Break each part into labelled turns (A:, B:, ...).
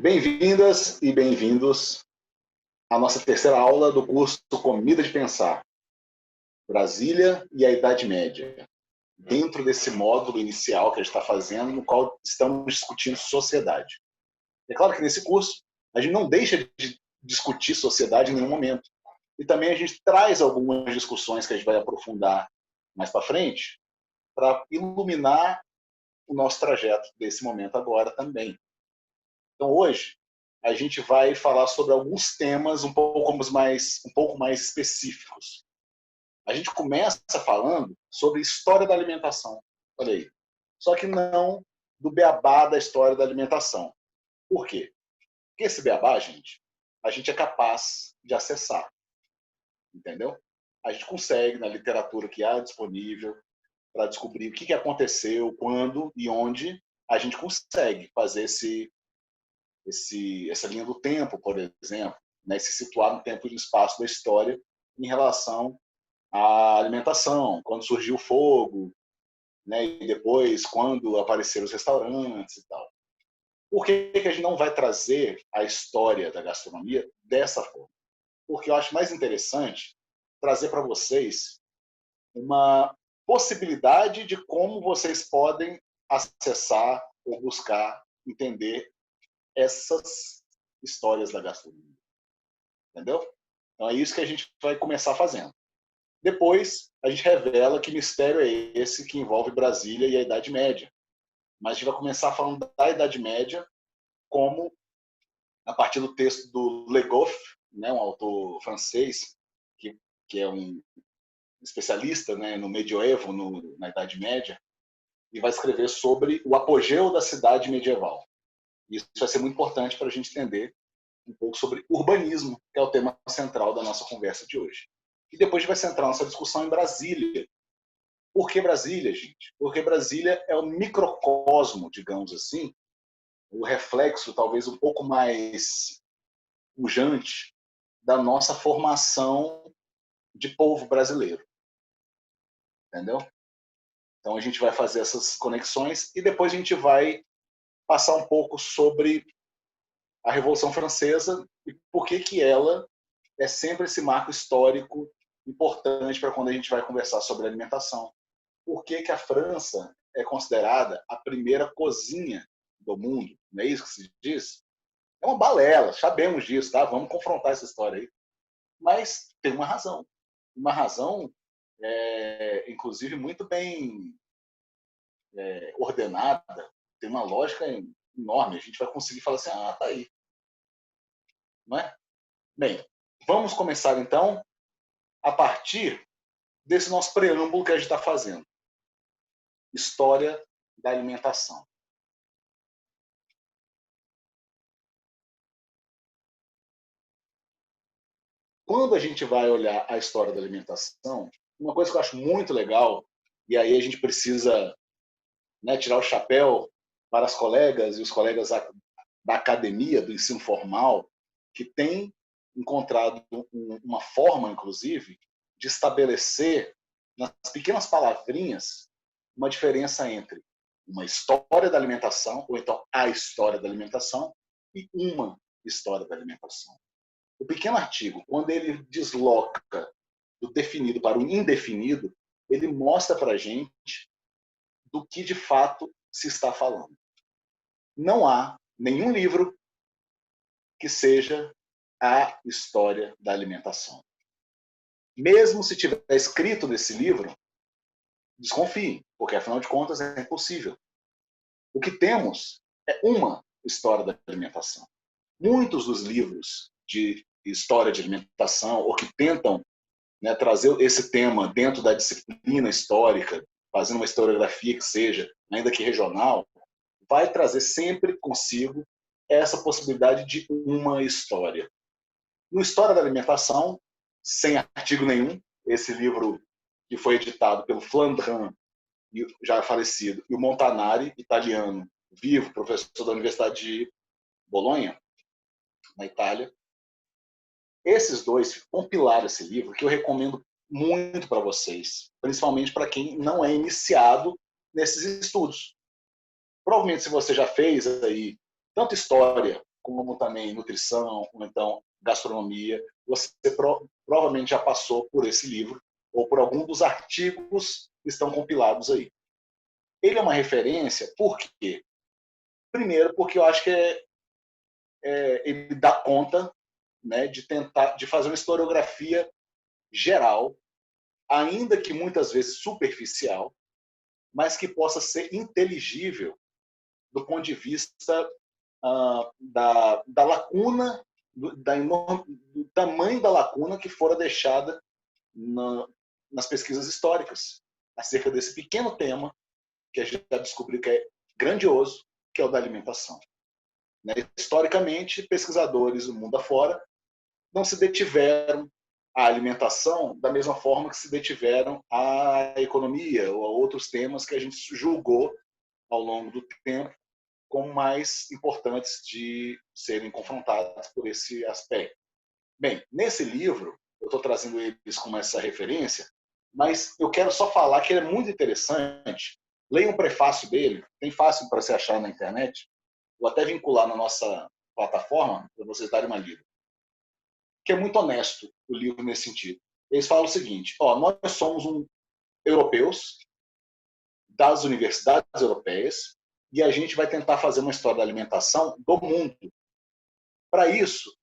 A: Bem-vindas e bem-vindos à nossa terceira aula do curso Comida de Pensar, Brasília e a Idade Média, dentro desse módulo inicial que a gente está fazendo, no qual estamos discutindo sociedade. É claro que nesse curso a gente não deixa de discutir sociedade em nenhum momento. E também a gente traz algumas discussões que a gente vai aprofundar mais para frente, para iluminar o nosso trajeto desse momento agora também. Então, hoje, a gente vai falar sobre alguns temas um pouco mais específicos. A gente começa falando sobre história da alimentação. Olha aí. Só que não do beabá da história da alimentação. Por quê? Porque esse beabá, gente, a gente é capaz de acessar. Entendeu? A gente consegue, na literatura que há disponível, para descobrir o que aconteceu, quando e onde, a gente consegue fazer essa linha do tempo, por exemplo, né, se situar no tempo e no espaço da história em relação à alimentação, quando surgiu o fogo, né, e depois quando apareceram os restaurantes e tal. Por que a gente não vai trazer a história da gastronomia dessa forma? Porque eu acho mais interessante trazer para vocês uma possibilidade de como vocês podem acessar ou buscar entender essas histórias da gastronomia. Entendeu? Então é isso que a gente vai começar fazendo. Depois, a gente revela que mistério é esse que envolve Brasília e a Idade Média. Mas a gente vai começar falando da Idade Média como, a partir do texto do Le Goff, né, um autor francês, que é um especialista, né, no medioevo, na Idade Média, e vai escrever sobre o apogeu da cidade medieval. Isso vai ser muito importante para a gente entender um pouco sobre urbanismo, que é o tema central da nossa conversa de hoje. E depois a gente vai centrar nossa discussão em Brasília. Por que Brasília, gente? Porque Brasília é o microcosmo, digamos assim, o reflexo talvez um pouco mais pujante da nossa formação de povo brasileiro. Entendeu? Então a gente vai fazer essas conexões e depois a gente vai passar um pouco sobre a Revolução Francesa e por que ela é sempre esse marco histórico importante para quando a gente vai conversar sobre alimentação. Por que a França é considerada a primeira cozinha do mundo? Não é isso que se diz? É uma balela, sabemos disso, tá? Vamos confrontar essa história aí. Mas tem uma razão, inclusive, muito bem ordenada, tem uma lógica enorme. A gente vai conseguir falar assim, tá aí. Não é? Bem, vamos começar então a partir desse nosso preâmbulo que a gente está fazendo. História da alimentação. Quando a gente vai olhar a história da alimentação, uma coisa que eu acho muito legal, e aí a gente precisa, né, tirar o chapéu para as colegas e os colegas da academia, do ensino formal, que têm encontrado uma forma, inclusive, de estabelecer, nas pequenas palavrinhas, uma diferença entre uma história da alimentação, ou então a história da alimentação, e uma história da alimentação. O pequeno artigo, quando ele desloca do definido para o indefinido, ele mostra para a gente do que de fato se está falando. Não há nenhum livro que seja a história da alimentação. Mesmo se tiver escrito nesse livro, desconfiem, porque afinal de contas é impossível. O que temos é uma história da alimentação. Muitos dos livros de história de alimentação, ou que tentam, né, trazer esse tema dentro da disciplina histórica, fazendo uma historiografia que seja, ainda que regional, vai trazer sempre consigo essa possibilidade de uma história. No História da Alimentação, sem artigo nenhum, esse livro que foi editado pelo Flandrin, já falecido, e o Montanari, italiano, vivo, professor da Universidade de Bolonha, na Itália. Esses dois compilaram esse livro, que eu recomendo muito para vocês, principalmente para quem não é iniciado nesses estudos. Provavelmente, se você já fez aí tanto história como também nutrição, ou então gastronomia, você provavelmente já passou por esse livro ou por algum dos artigos que estão compilados aí. Ele é uma referência, por quê? Primeiro, porque eu acho que ele dá conta, né, de tentar de fazer uma historiografia geral, ainda que muitas vezes superficial, mas que possa ser inteligível do ponto de vista da lacuna, do tamanho da lacuna que fora deixada nas pesquisas históricas acerca desse pequeno tema que a gente já descobriu que é grandioso, que é o da alimentação. Né? Historicamente, pesquisadores do mundo afora não se detiveram à alimentação da mesma forma que se detiveram à economia ou a outros temas que a gente julgou ao longo do tempo como mais importantes de serem confrontados por esse aspecto. Bem, nesse livro, eu estou trazendo eles como essa referência, mas eu quero só falar que ele é muito interessante. Leia um prefácio dele, tem fácil para você achar na internet, vou até vincular na nossa plataforma para vocês darem uma lida. Que é muito honesto o livro nesse sentido. Eles falam o seguinte: nós somos europeus das universidades europeias e a gente vai tentar fazer uma história da alimentação do mundo. Para isso,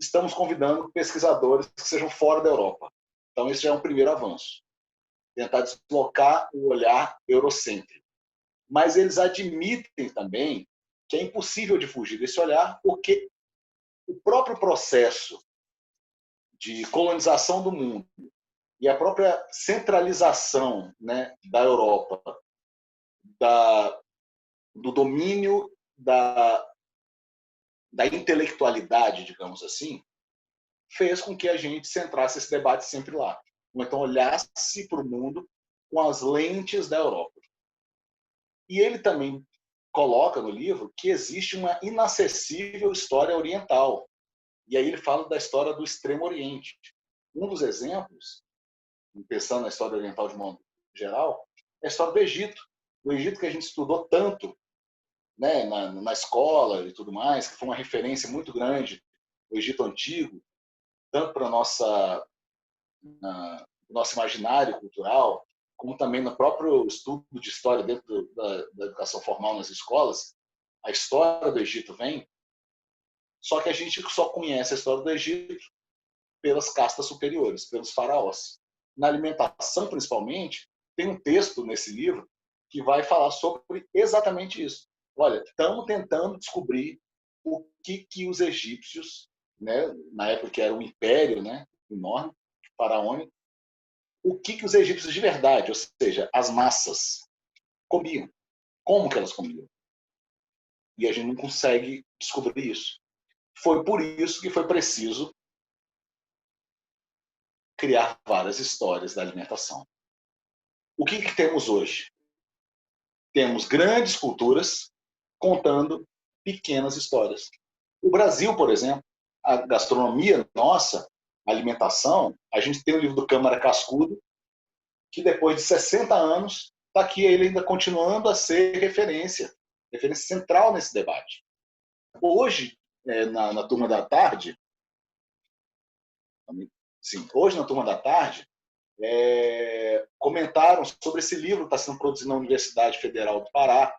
A: estamos convidando pesquisadores que sejam fora da Europa. Então, esse já é um primeiro avanço. Tentar deslocar o olhar eurocêntrico. Mas eles admitem também que é impossível de fugir desse olhar, porque o próprio processo de colonização do mundo e a própria centralização, né, da Europa, do domínio da intelectualidade, digamos assim, fez com que a gente centrasse esse debate sempre lá. Ou então olhasse para o mundo com as lentes da Europa. E ele também coloca no livro que existe uma inacessível história oriental. E aí ele fala da história do Extremo Oriente. Um dos exemplos, pensando na história oriental de modo geral, é a história do Egito. O Egito que a gente estudou tanto, né, na escola e tudo mais, que foi uma referência muito grande, o Egito Antigo, tanto para o nosso imaginário cultural, como também no próprio estudo de história dentro da educação formal nas escolas, a história do Egito vem, só que a gente só conhece a história do Egito pelas castas superiores, pelos faraós. Na alimentação, principalmente, tem um texto nesse livro que vai falar sobre exatamente isso. Olha, estamos tentando descobrir o que os egípcios, né, na época que era um império, né, enorme, faraônico, o que os egípcios de verdade, ou seja, as massas, comiam. Como que elas comiam? E a gente não consegue descobrir isso. Foi por isso que foi preciso criar várias histórias da alimentação. O que temos hoje? Temos grandes culturas contando pequenas histórias. O Brasil, por exemplo, a gastronomia nossa, a alimentação, a gente tem o livro do Câmara Cascudo, que depois de 60 anos está aqui ele ainda continuando a ser referência central nesse debate. Hoje, na turma da tarde, sim, hoje na turma da tarde, comentaram sobre esse livro que está sendo produzido na Universidade Federal do Pará,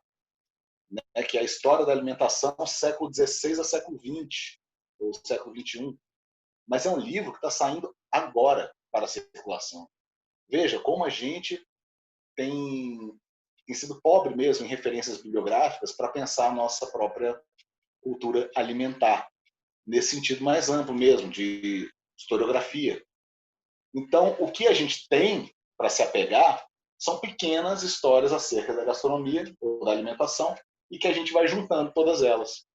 A: né, que é a história da alimentação século XVI a século XX, ou século XXI. Mas é um livro que está saindo agora para a circulação. Veja como a gente tem sido pobre mesmo em referências bibliográficas para pensar a nossa própria cultura alimentar, nesse sentido mais amplo mesmo, de historiografia. Então, o que a gente tem para se apegar são pequenas histórias acerca da gastronomia ou da alimentação e que a gente vai juntando todas elas.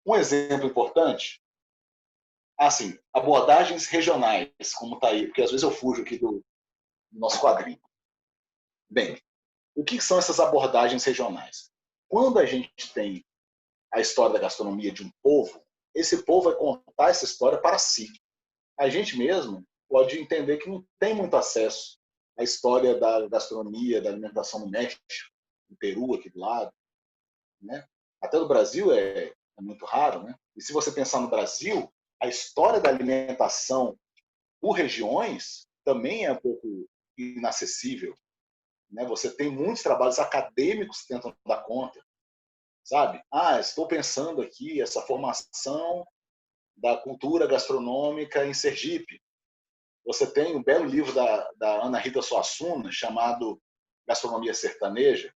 A: Um exemplo importante, assim, abordagens regionais, como está aí, porque às vezes eu fujo aqui do nosso quadrinho. Bem, o que são essas abordagens regionais? Quando a gente tem a história da gastronomia de um povo, esse povo vai contar essa história para si. A gente mesmo pode entender que não tem muito acesso à história da gastronomia, da alimentação no México, no Peru, aqui do lado. Né? Até no Brasil é é muito raro, né? E se você pensar no Brasil, a história da alimentação por regiões também é um pouco inacessível, né? Você tem muitos trabalhos acadêmicos que tentam dar conta, sabe? Estou pensando aqui essa formação da cultura gastronômica em Sergipe. Você tem um belo livro da Ana Rita Suassuna chamado Gastronomia Sertaneja,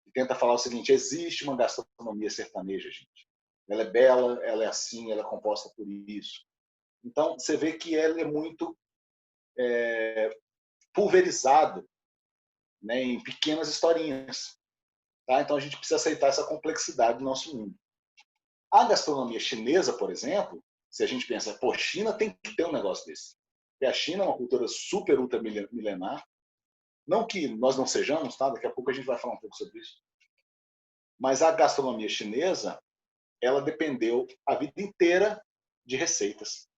A: que tenta falar o seguinte: existe uma gastronomia sertaneja, gente. Ela é bela, ela é assim, ela é composta por isso. Então, você vê que ela é muito pulverizado, né, em pequenas historinhas. Tá? Então, a gente precisa aceitar essa complexidade do nosso mundo. A gastronomia chinesa, por exemplo, se a gente pensa, pô, China tem que ter um negócio desse. Porque a China é uma cultura super ultra milenar. Não que nós não sejamos, tá? Daqui a pouco a gente vai falar um pouco sobre isso. Mas a gastronomia chinesa, ela dependeu a vida inteira de receitas.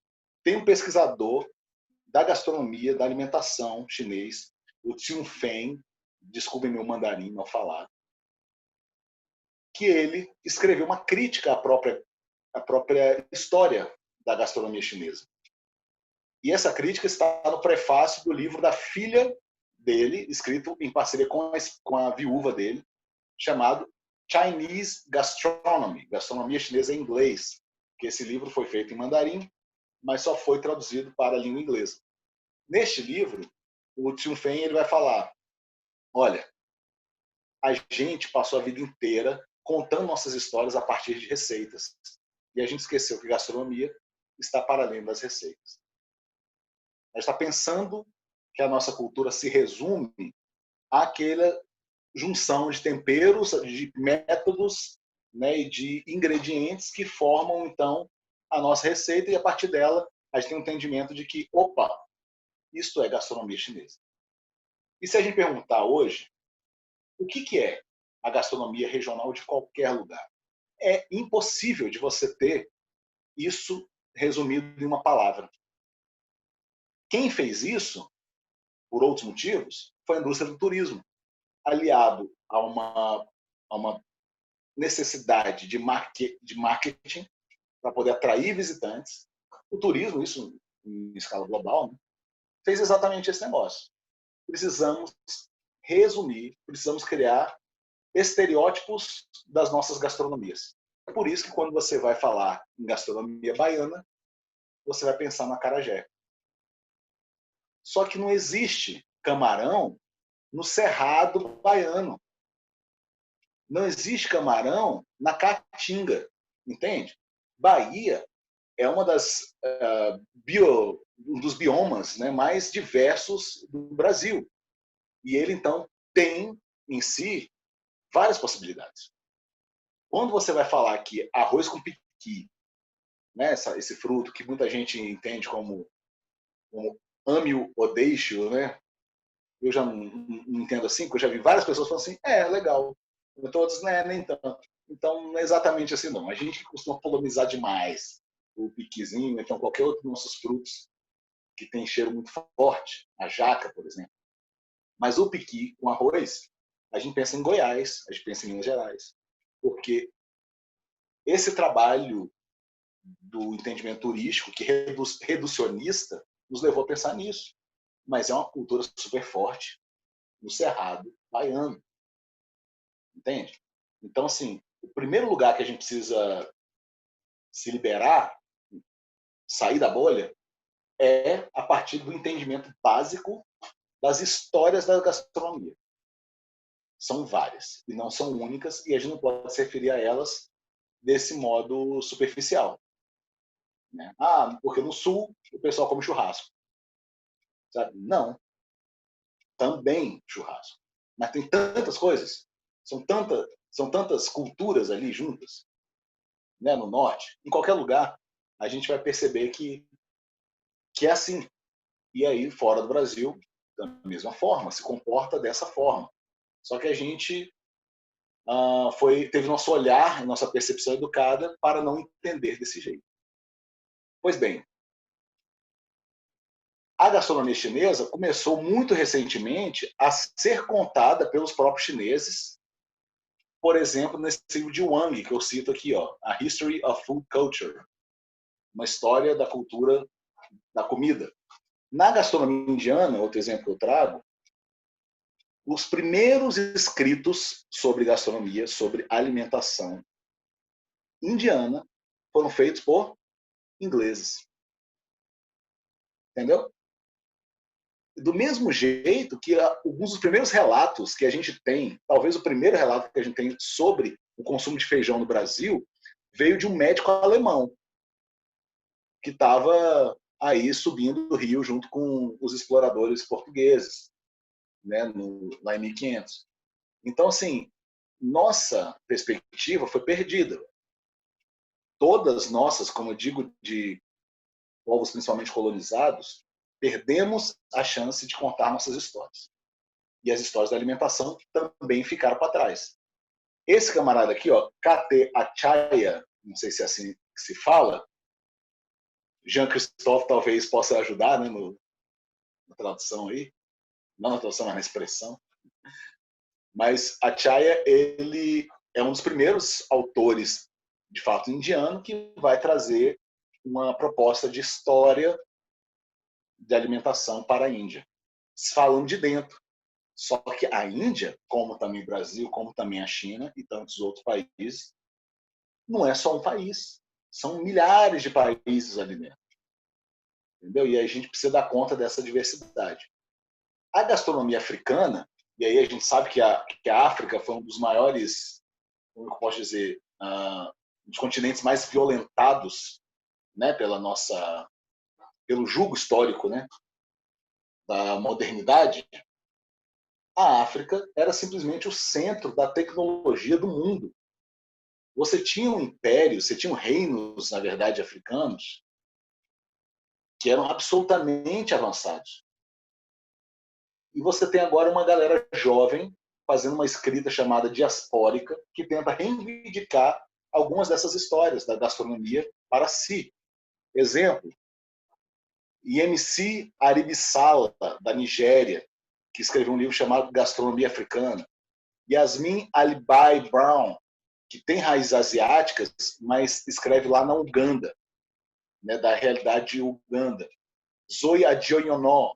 A: Tem um pesquisador da gastronomia, da alimentação chinês, o Xiu Feng, desculpem meu mandarim mal falado, que ele escreveu uma crítica à própria história da gastronomia chinesa. E essa crítica está no prefácio do livro da filha dele, escrito em parceria com a viúva dele, chamado Chinese Gastronomy, gastronomia chinesa em inglês, que esse livro foi feito em mandarim, mas só foi traduzido para a língua inglesa. Neste livro, o Xiu Feng ele vai falar: olha, a gente passou a vida inteira contando nossas histórias a partir de receitas. E a gente esqueceu que gastronomia está para além das receitas. A gente está pensando que a nossa cultura se resume àquela junção de temperos, de métodos, né, e de ingredientes que formam, então, a nossa receita, e a partir dela a gente tem um entendimento de que, opa, isto é gastronomia chinesa. E se a gente perguntar hoje, o que é a gastronomia regional de qualquer lugar? É impossível de você ter isso resumido em uma palavra. Quem fez isso, por outros motivos, foi a indústria do turismo, aliado a uma necessidade de marketing para poder atrair visitantes. O turismo, isso em escala global, né, fez exatamente esse negócio. Precisamos resumir, precisamos criar estereótipos das nossas gastronomias. É por isso que quando você vai falar em gastronomia baiana, você vai pensar no acarajé. Só que não existe camarão no cerrado baiano. Não existe camarão na caatinga, entende? Bahia é uma um dos biomas, né, mais diversos do Brasil. E ele, então, tem em si várias possibilidades. Quando você vai falar que arroz com piqui, né, esse fruto que muita gente entende como ame-o ou deixe-o, né? Eu já não entendo assim, porque eu já vi várias pessoas falando assim, legal. Todos, né, nem tanto. Então, não é exatamente assim, não. A gente costuma polemizar demais o piquizinho, então qualquer outro dos nossos frutos que tem cheiro muito forte, a jaca, por exemplo. Mas o piqui com arroz, a gente pensa em Goiás, a gente pensa em Minas Gerais. Porque esse trabalho do entendimento turístico, que é reducionista, nos levou a pensar nisso. Mas é uma cultura super forte no Cerrado baiano. Entende? Então, assim, o primeiro lugar que a gente precisa se liberar, sair da bolha, é a partir do entendimento básico das histórias da gastronomia. São várias e não são únicas, e a gente não pode se referir a elas desse modo superficial. Né? Porque no Sul o pessoal come churrasco. Sabe? Não. Também churrasco. Mas tem tantas coisas, são tantas culturas ali juntas, né, no Norte, em qualquer lugar, a gente vai perceber que é assim. E aí, fora do Brasil, da mesma forma, se comporta dessa forma. Só que a gente teve nosso olhar, nossa percepção educada para não entender desse jeito. Pois bem, a gastronomia chinesa começou muito recentemente a ser contada pelos próprios chineses por exemplo, nesse livro de Wang, que eu cito aqui, ó, A History of Food Culture, uma história da cultura da comida. Na gastronomia indiana, outro exemplo que eu trago, os primeiros escritos sobre gastronomia, sobre alimentação indiana, foram feitos por ingleses. Entendeu? Do mesmo jeito que alguns dos primeiros relatos que a gente tem, talvez o primeiro relato que a gente tem sobre o consumo de feijão no Brasil, veio de um médico alemão que estava aí subindo o rio junto com os exploradores portugueses, né, lá em 1500. Então, assim, nossa perspectiva foi perdida. Todas nossas, como eu digo, de povos principalmente colonizados, perdemos a chance de contar nossas histórias. E as histórias da alimentação também ficaram para trás. Esse camarada aqui, ó, K.T. Acharya, não sei se é assim que se fala, Jean-Christophe talvez possa ajudar, né, na tradução aí, não na tradução, mas na expressão. Mas Acharya, ele é um dos primeiros autores, de fato, indiano, que vai trazer uma proposta de história de alimentação para a Índia, falando de dentro. Só que a Índia, como também o Brasil, como também a China e tantos outros países, não é só um país. São milhares de países ali dentro. Entendeu? E aí a gente precisa dar conta dessa diversidade. A gastronomia africana, e aí a gente sabe que a África foi um dos maiores, como eu posso dizer, um dos continentes mais violentados, né, pelo jugo histórico, né, da modernidade. A África era simplesmente o centro da tecnologia do mundo. Você tinha um império, você tinha reinos, na verdade, africanos, que eram absolutamente avançados. E você tem agora uma galera jovem fazendo uma escrita chamada diaspórica, que tenta reivindicar algumas dessas histórias da gastronomia para si. Exemplo, Yemisi Aribisala, da Nigéria, que escreveu um livro chamado Gastronomia Africana. Yasmin Alibai Brown, que tem raízes asiáticas, mas escreve lá na Uganda, né, da realidade de Uganda. Zoe Adionio,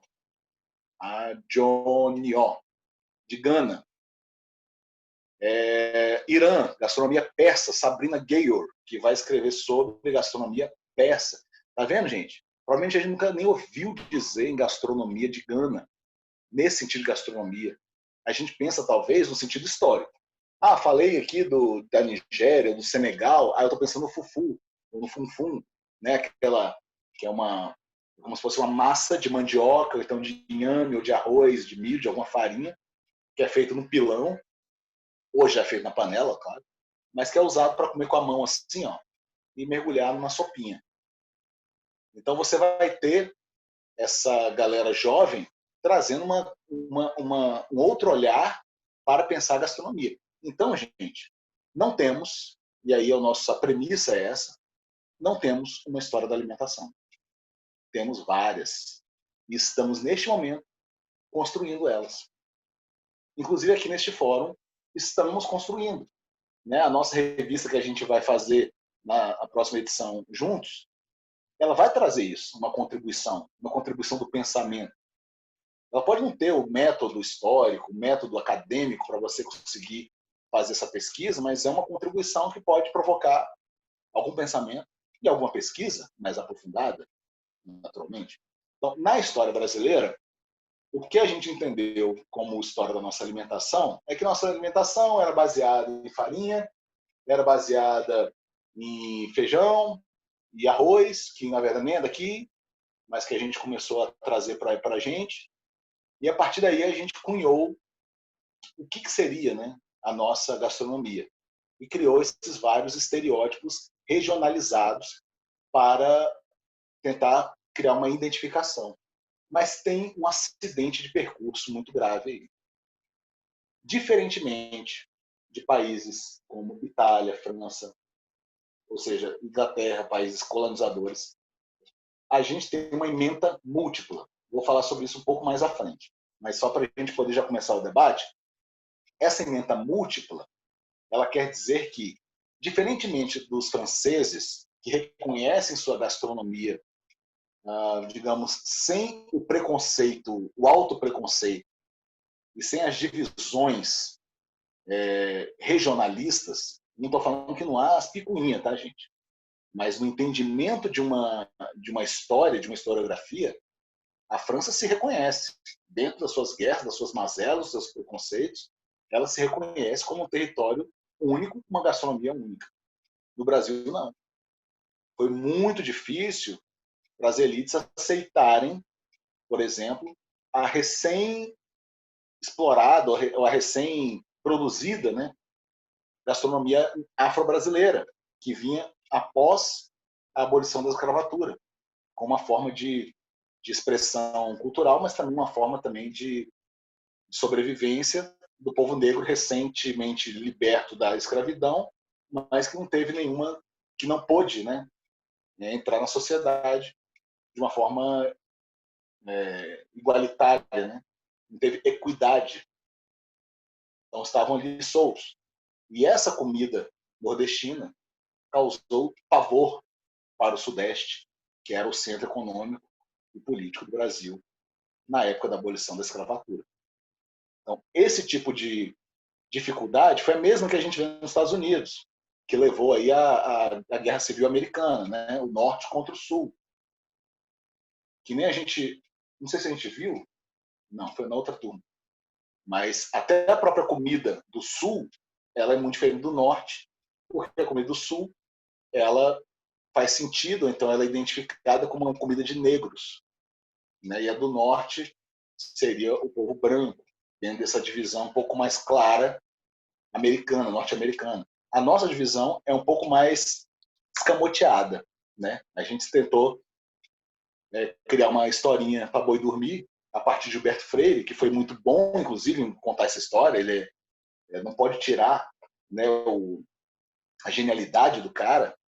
A: de Gana. Irã, gastronomia persa, Sabrina Gayor, que vai escrever sobre gastronomia persa. Tá vendo, gente? Provavelmente a gente nunca nem ouviu dizer em gastronomia de Gana, nesse sentido de gastronomia. A gente pensa, talvez, no sentido histórico. Ah, falei aqui da Nigéria, do Senegal, eu estou pensando no fufu, ou no funfun, né? Aquela que é como se fosse uma massa de mandioca, ou então de inhame, ou de arroz, de milho, de alguma farinha, que é feito no pilão, hoje é feito na panela, claro, mas que é usado para comer com a mão assim, ó, e mergulhar numa sopinha. Então você vai ter essa galera jovem trazendo um outro olhar para pensar a gastronomia. Então, gente, não temos, e aí a premissa é essa, não temos uma história da alimentação. Temos várias. E estamos, neste momento, construindo elas. Inclusive, aqui neste fórum, estamos construindo. Né? A nossa revista que a gente vai fazer na próxima edição juntos, ela vai trazer isso, uma contribuição do pensamento. Ela pode não ter o método histórico, o método acadêmico para você conseguir fazer essa pesquisa, mas é uma contribuição que pode provocar algum pensamento e alguma pesquisa mais aprofundada, naturalmente. Então, na história brasileira, o que a gente entendeu como história da nossa alimentação é que nossa alimentação era baseada em farinha, era baseada em feijão e arroz, que na verdade nem é daqui, mas que a gente começou a trazer para a gente. E a partir daí a gente cunhou o que seria, né, a nossa gastronomia. E criou esses vários estereótipos regionalizados para tentar criar uma identificação. Mas tem um acidente de percurso muito grave aí. Diferentemente de países como Itália, França, ou seja, Inglaterra, países colonizadores, a gente tem uma ementa múltipla. Vou falar sobre isso um pouco mais à frente. Mas só para a gente poder já começar o debate, essa ementa múltipla, ela quer dizer que, diferentemente dos franceses, que reconhecem sua gastronomia, digamos, sem o preconceito, o autopreconceito, e sem as divisões regionalistas, não estou falando que não há as picuinhas, tá, gente? Mas no entendimento de uma história, de uma historiografia, a França se reconhece, dentro das suas guerras, das suas mazelas, dos seus preconceitos, ela se reconhece como um território único, uma gastronomia única. No Brasil, não. Foi muito difícil para as elites aceitarem, por exemplo, a recém-explorada ou a recém-produzida, né, gastronomia afro-brasileira, que vinha após a abolição da escravatura, como uma forma de expressão cultural, mas também uma forma também de sobrevivência do povo negro recentemente liberto da escravidão, mas que não teve nenhuma, que não pôde, né, entrar na sociedade de uma forma igualitária, né? Não teve equidade. Então estavam ali soltos. E essa comida nordestina causou pavor para o Sudeste, que era o centro econômico e político do Brasil na época da abolição da escravatura. Então, esse tipo de dificuldade foi a mesma que a gente vê nos Estados Unidos, que levou aí a Guerra Civil Americana, né? O Norte contra o Sul. Que nem a gente, não sei se a gente viu, não, foi na outra turma, mas até a própria comida do Sul, ela é muito diferente do Norte, porque a comida do Sul, ela faz sentido, então ela é identificada como uma comida de negros, né? E a do Norte seria o povo branco, dentro dessa divisão um pouco mais clara americana, norte-americana. A nossa divisão é um pouco mais escamoteada, né? A gente tentou criar uma historinha para boi dormir a partir de Gilberto Freire, que foi muito bom, inclusive, em contar essa história. Ele não pode tirar, né, a genialidade do cara,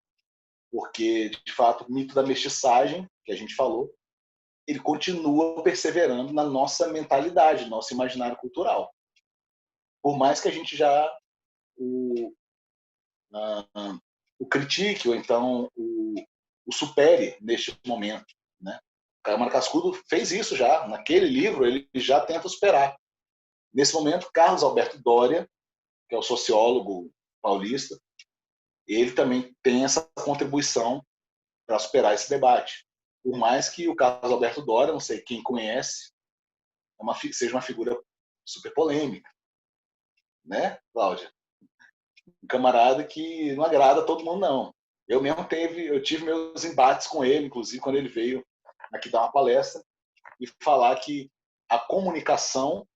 A: porque, de fato, o mito da mestiçagem, que a gente falou, ele continua perseverando na nossa mentalidade, no nosso imaginário cultural. Por mais que a gente já o critique ou então o supere neste momento, né? Caio Cascudo fez isso já. Naquele livro, ele já tenta superar. Nesse momento, Carlos Alberto Doria, que é o sociólogo paulista, ele também tem essa contribuição para superar esse debate. Por mais que o Carlos Alberto Doria, não sei quem conhece, seja uma figura super polêmica, né, Cláudia? Um camarada que não agrada a todo mundo, não. Eu tive meus embates com ele, inclusive quando ele veio aqui dar uma palestra e falar que a comunicação,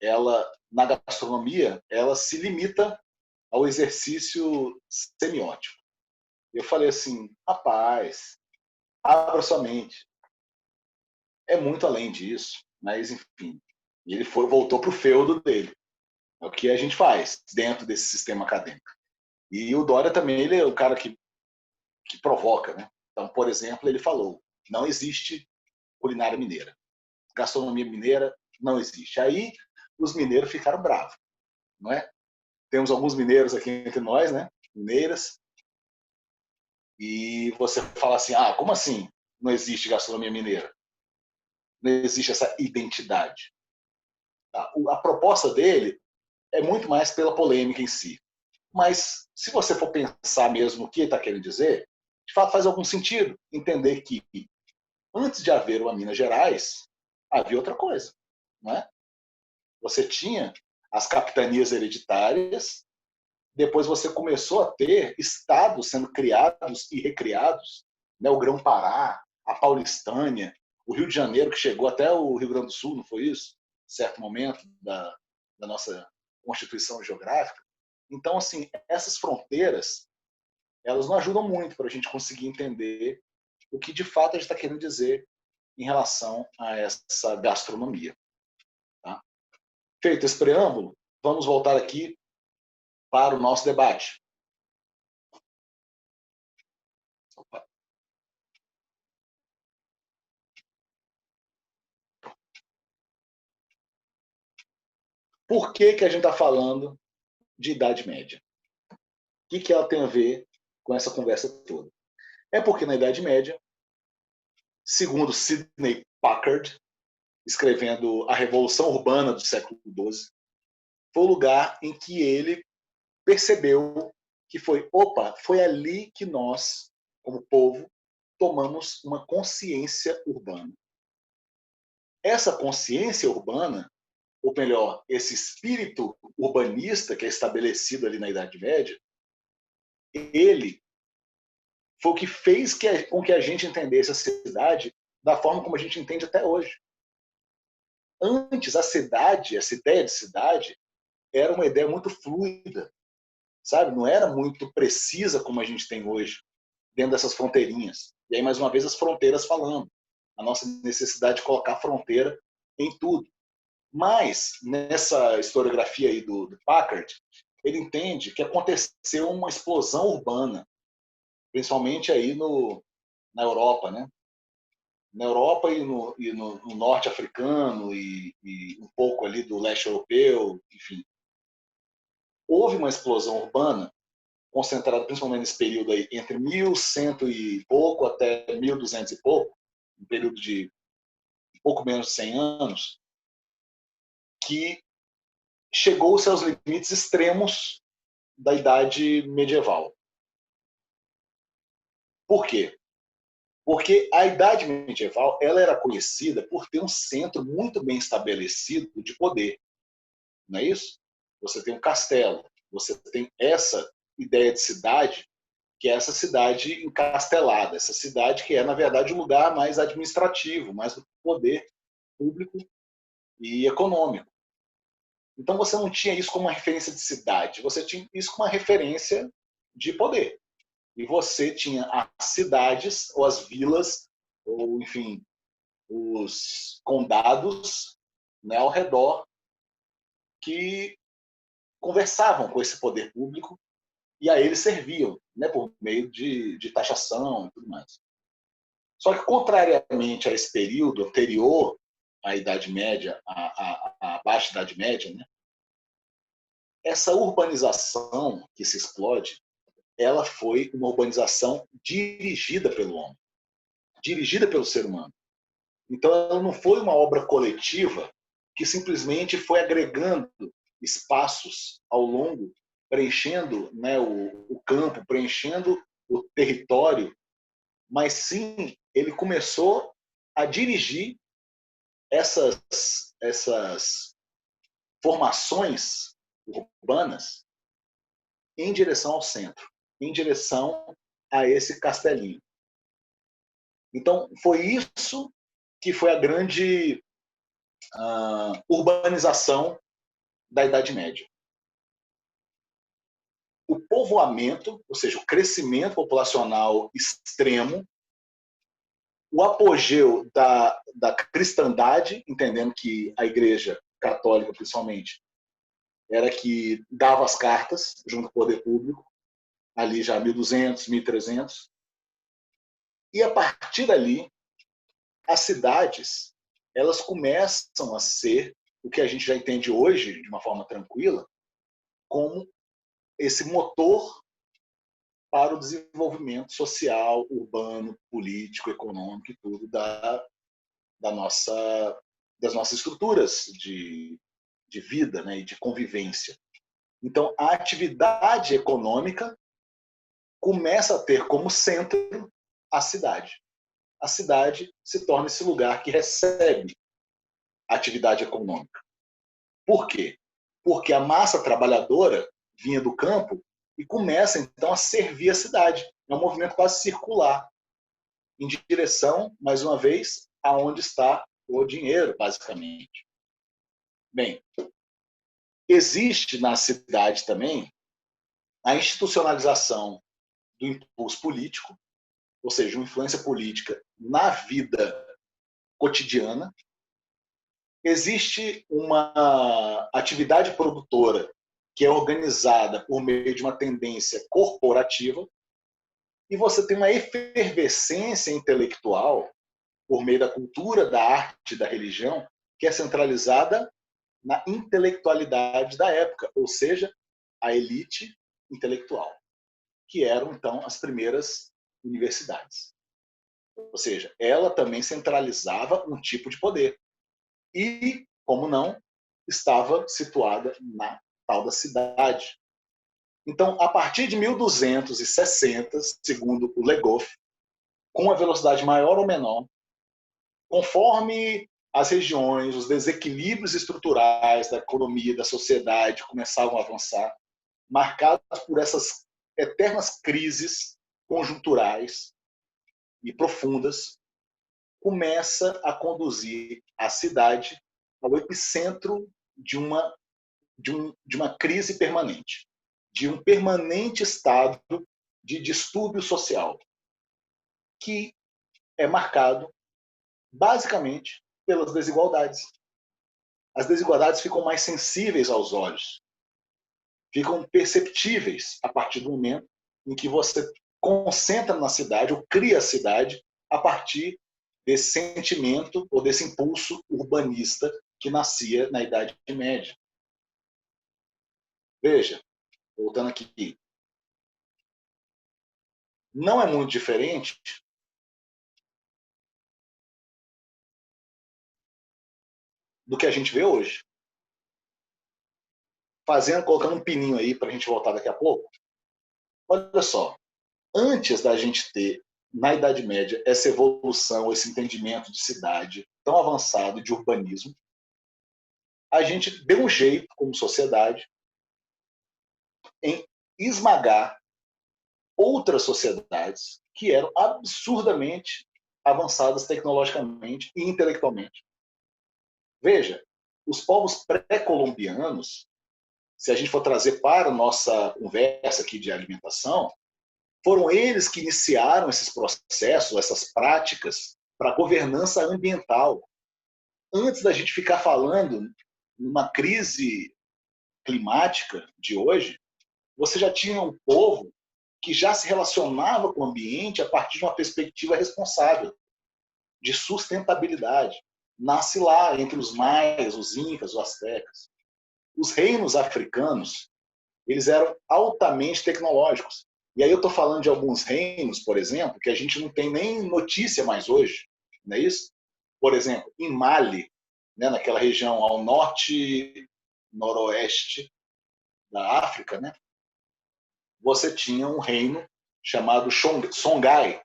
A: ela na gastronomia, ela se limita ao exercício semiótico. Eu falei assim, rapaz, abra sua mente. É muito além disso, mas enfim. Ele voltou para o feudo dele. É o que a gente faz dentro desse sistema acadêmico. E o Dória também, ele é o cara que provoca, né? Então, por exemplo, ele falou, não existe culinária mineira. Gastronomia mineira não existe. Aí os mineiros ficaram bravos, não é? Temos alguns mineiros aqui entre nós, né? Mineiras. E você fala assim, como assim não existe gastronomia mineira? Não existe essa identidade. A proposta dele é muito mais pela polêmica em si. Mas se você for pensar mesmo o que ele está querendo dizer, de fato faz algum sentido entender que antes de haver uma Minas Gerais, havia outra coisa, não é? Você tinha as capitanias hereditárias, depois você começou a ter estados sendo criados e recriados, né? O Grão-Pará, a Paulistânia, o Rio de Janeiro, que chegou até o Rio Grande do Sul, não foi isso? Em certo momento da nossa constituição geográfica. Então, assim, essas fronteiras, elas não ajudam muito para a gente conseguir entender o que de fato a gente está querendo dizer em relação a essa gastronomia. Tá? Feito esse preâmbulo, vamos voltar aqui para o nosso debate. Opa. Por que a gente está falando de Idade Média? que ela tem a ver com essa conversa toda? É porque na Idade Média, segundo Sidney Packard, escrevendo A Revolução Urbana do século XII, foi o lugar em que ele percebeu que foi ali que nós, como povo, tomamos uma consciência urbana. Essa consciência urbana, ou melhor, esse espírito urbanista que é estabelecido ali na Idade Média, ele foi o que fez com que a gente entendesse a cidade da forma como a gente entende até hoje. Antes, a cidade, essa ideia de cidade, era uma ideia muito fluida, sabe? Não era muito precisa como a gente tem hoje, dentro dessas fronteirinhas. E aí, mais uma vez, as fronteiras falando. A nossa necessidade de colocar fronteira em tudo. Mas, nessa historiografia aí do Packard, ele entende que aconteceu uma explosão urbana, principalmente aí na Europa, né? Na Europa no norte africano e um pouco ali do leste europeu, enfim. Houve uma explosão urbana concentrada principalmente nesse período aí, entre 1100 e pouco até 1200 e pouco, um período de pouco menos de 100 anos, que chegou aos seus limites extremos da Idade Medieval. Por quê? Porque a Idade Medieval ela era conhecida por ter um centro muito bem estabelecido de poder. Não é isso? Você tem um castelo, você tem essa ideia de cidade, que é essa cidade encastelada, essa cidade que é, na verdade, um lugar mais administrativo, mais do poder público e econômico. Então você não tinha isso como uma referência de cidade, você tinha isso como uma referência de poder. E você tinha as cidades, ou as vilas, ou, enfim, os condados, né, ao redor, que conversavam com esse poder público e a eles serviam, né, por meio de taxação e tudo mais. Só que, contrariamente a esse período anterior à Idade Média, à Baixa Idade Média, né, essa urbanização que se explode, ela foi uma urbanização dirigida pelo homem, dirigida pelo ser humano. Então, ela não foi uma obra coletiva que simplesmente foi agregando espaços ao longo, preenchendo, né, o campo, preenchendo o território, mas sim ele começou a dirigir essas formações urbanas em direção ao centro, em direção a esse castelinho. Então, foi isso que foi a grande urbanização da Idade Média. O povoamento, ou seja, o crescimento populacional extremo, o apogeu da cristandade, entendendo que a Igreja Católica, principalmente, era que dava as cartas junto com o poder público, ali já 1200, 1300. E a partir dali, as cidades elas começam a ser o que a gente já entende hoje, de uma forma tranquila, como esse motor para o desenvolvimento social, urbano, político, econômico e tudo das nossas estruturas de vida, né, e de convivência. Então, a atividade econômica começa a ter como centro a cidade. A cidade se torna esse lugar que recebe a atividade econômica. Por quê? Porque a massa trabalhadora vinha do campo e começa, então, a servir a cidade. É um movimento quase circular, em direção, mais uma vez, aonde está o dinheiro, basicamente. Bem, existe na cidade também a institucionalização do impulso político, ou seja, uma influência política na vida cotidiana. Existe uma atividade produtora que é organizada por meio de uma tendência corporativa, e você tem uma efervescência intelectual por meio da cultura, da arte, da religião, que é centralizada na intelectualidade da época, ou seja, a elite intelectual. que eram, então, as primeiras universidades. Ou seja, ela também centralizava um tipo de poder. E, como não, estava situada na tal da cidade. Então, a partir de 1260, segundo o Le Goff, com uma velocidade maior ou menor, conforme as regiões, os desequilíbrios estruturais da economia, da sociedade começavam a avançar, marcados por essas eternas crises conjunturais e profundas, começa a conduzir a cidade ao epicentro de uma crise permanente, de um permanente estado de distúrbio social, que é marcado basicamente pelas desigualdades. As desigualdades ficam mais sensíveis aos olhos, ficam perceptíveis a partir do momento em que você concentra na cidade ou cria a cidade a partir desse sentimento ou desse impulso urbanista que nascia na Idade Média. Veja, voltando aqui, não é muito diferente do que a gente vê hoje. Colocando um pininho aí para a gente voltar daqui a pouco. Olha só, antes da gente ter, na Idade Média, essa evolução, esse entendimento de cidade tão avançado de urbanismo, a gente deu um jeito, como sociedade, em esmagar outras sociedades que eram absurdamente avançadas tecnologicamente e intelectualmente. Veja, os povos pré-colombianos, se a gente for trazer para a nossa conversa aqui de alimentação, foram eles que iniciaram esses processos, essas práticas para a governança ambiental. Antes da gente ficar falando numa crise climática de hoje, você já tinha um povo que já se relacionava com o ambiente a partir de uma perspectiva responsável, de sustentabilidade. Nasce lá, entre os maias, os incas, os astecas. Os reinos africanos, eles eram altamente tecnológicos. E aí eu estou falando de alguns reinos, por exemplo, que a gente não tem nem notícia mais hoje, não é isso? Por exemplo, em Mali, né, naquela região ao norte, noroeste da África, né, você tinha um reino chamado Songhai.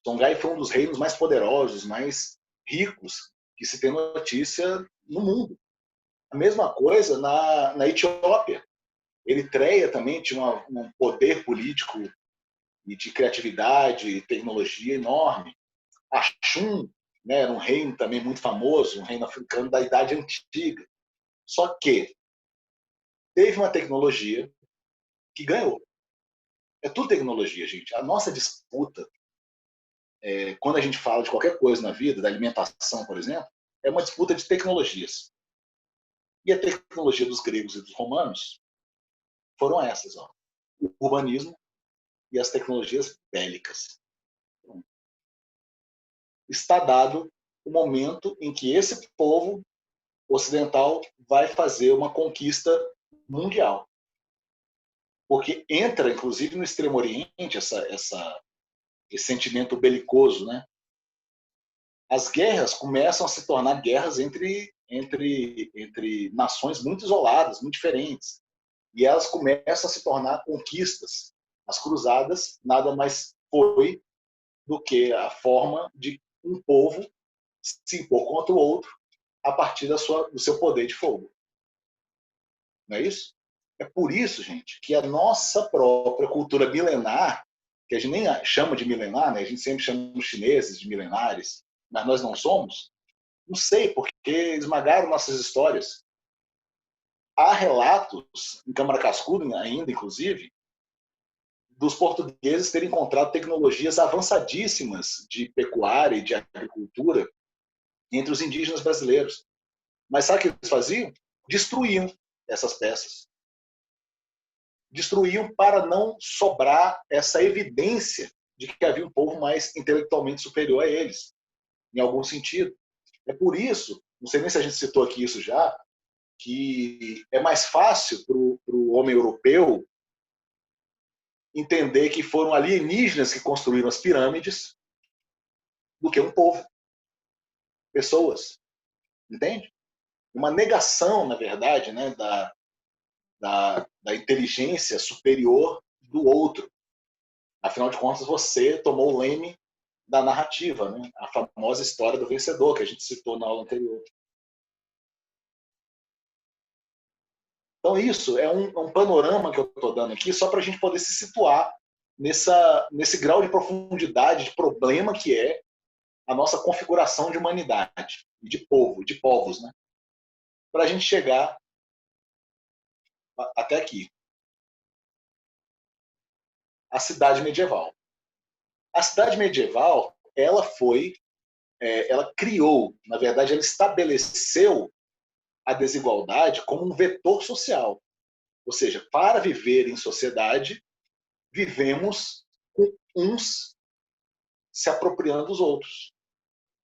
A: Songhai foi um dos reinos mais poderosos, mais ricos que se tem notícia no mundo. A mesma coisa na Etiópia. Eritreia também tinha um poder político e de criatividade e tecnologia enorme. Axum, né, era um reino também muito famoso, um reino africano da Idade Antiga. Só que teve uma tecnologia que ganhou. É tudo tecnologia, gente. A nossa disputa, quando a gente fala de qualquer coisa na vida, da alimentação, por exemplo, é uma disputa de tecnologias. E a tecnologia dos gregos e dos romanos foram essas, ó. O urbanismo e as tecnologias bélicas. Então, está dado o momento em que esse povo ocidental vai fazer uma conquista mundial. Porque entra, inclusive, no Extremo Oriente esse sentimento belicoso, né? As guerras começam a se tornar guerras entre nações muito isoladas, muito diferentes. E elas começam a se tornar conquistas. As cruzadas nada mais foi do que a forma de um povo se impor contra o outro a partir do seu poder de fogo. Não é isso? É por isso, gente, que a nossa própria cultura milenar, que a gente nem chama de milenar, né? A gente sempre chama os chineses de milenares, mas nós não somos, não sei, porque esmagaram nossas histórias. Há relatos, em Câmara Cascudo ainda, inclusive, dos portugueses terem encontrado tecnologias avançadíssimas de pecuária e de agricultura entre os indígenas brasileiros. Mas sabe o que eles faziam? Destruíam essas peças. Destruíam para não sobrar essa evidência de que havia um povo mais intelectualmente superior a eles, em algum sentido. É por isso, não sei nem se a gente citou aqui isso já, que é mais fácil para o homem europeu entender que foram alienígenas que construíram as pirâmides do que um povo, pessoas, entende? Uma negação, na verdade, né, da inteligência superior do outro. Afinal de contas, você tomou o leme da narrativa, né? A famosa história do vencedor, que a gente citou na aula anterior. Então, isso é um panorama que eu estou dando aqui, só para a gente poder se situar nesse grau de profundidade, de problema que é a nossa configuração de humanidade, de povo, de povos, né? Para a gente chegar até aqui. A cidade medieval. A cidade medieval, ela criou, na verdade, ela estabeleceu a desigualdade como um vetor social. Ou seja, para viver em sociedade, vivemos com uns se apropriando dos outros,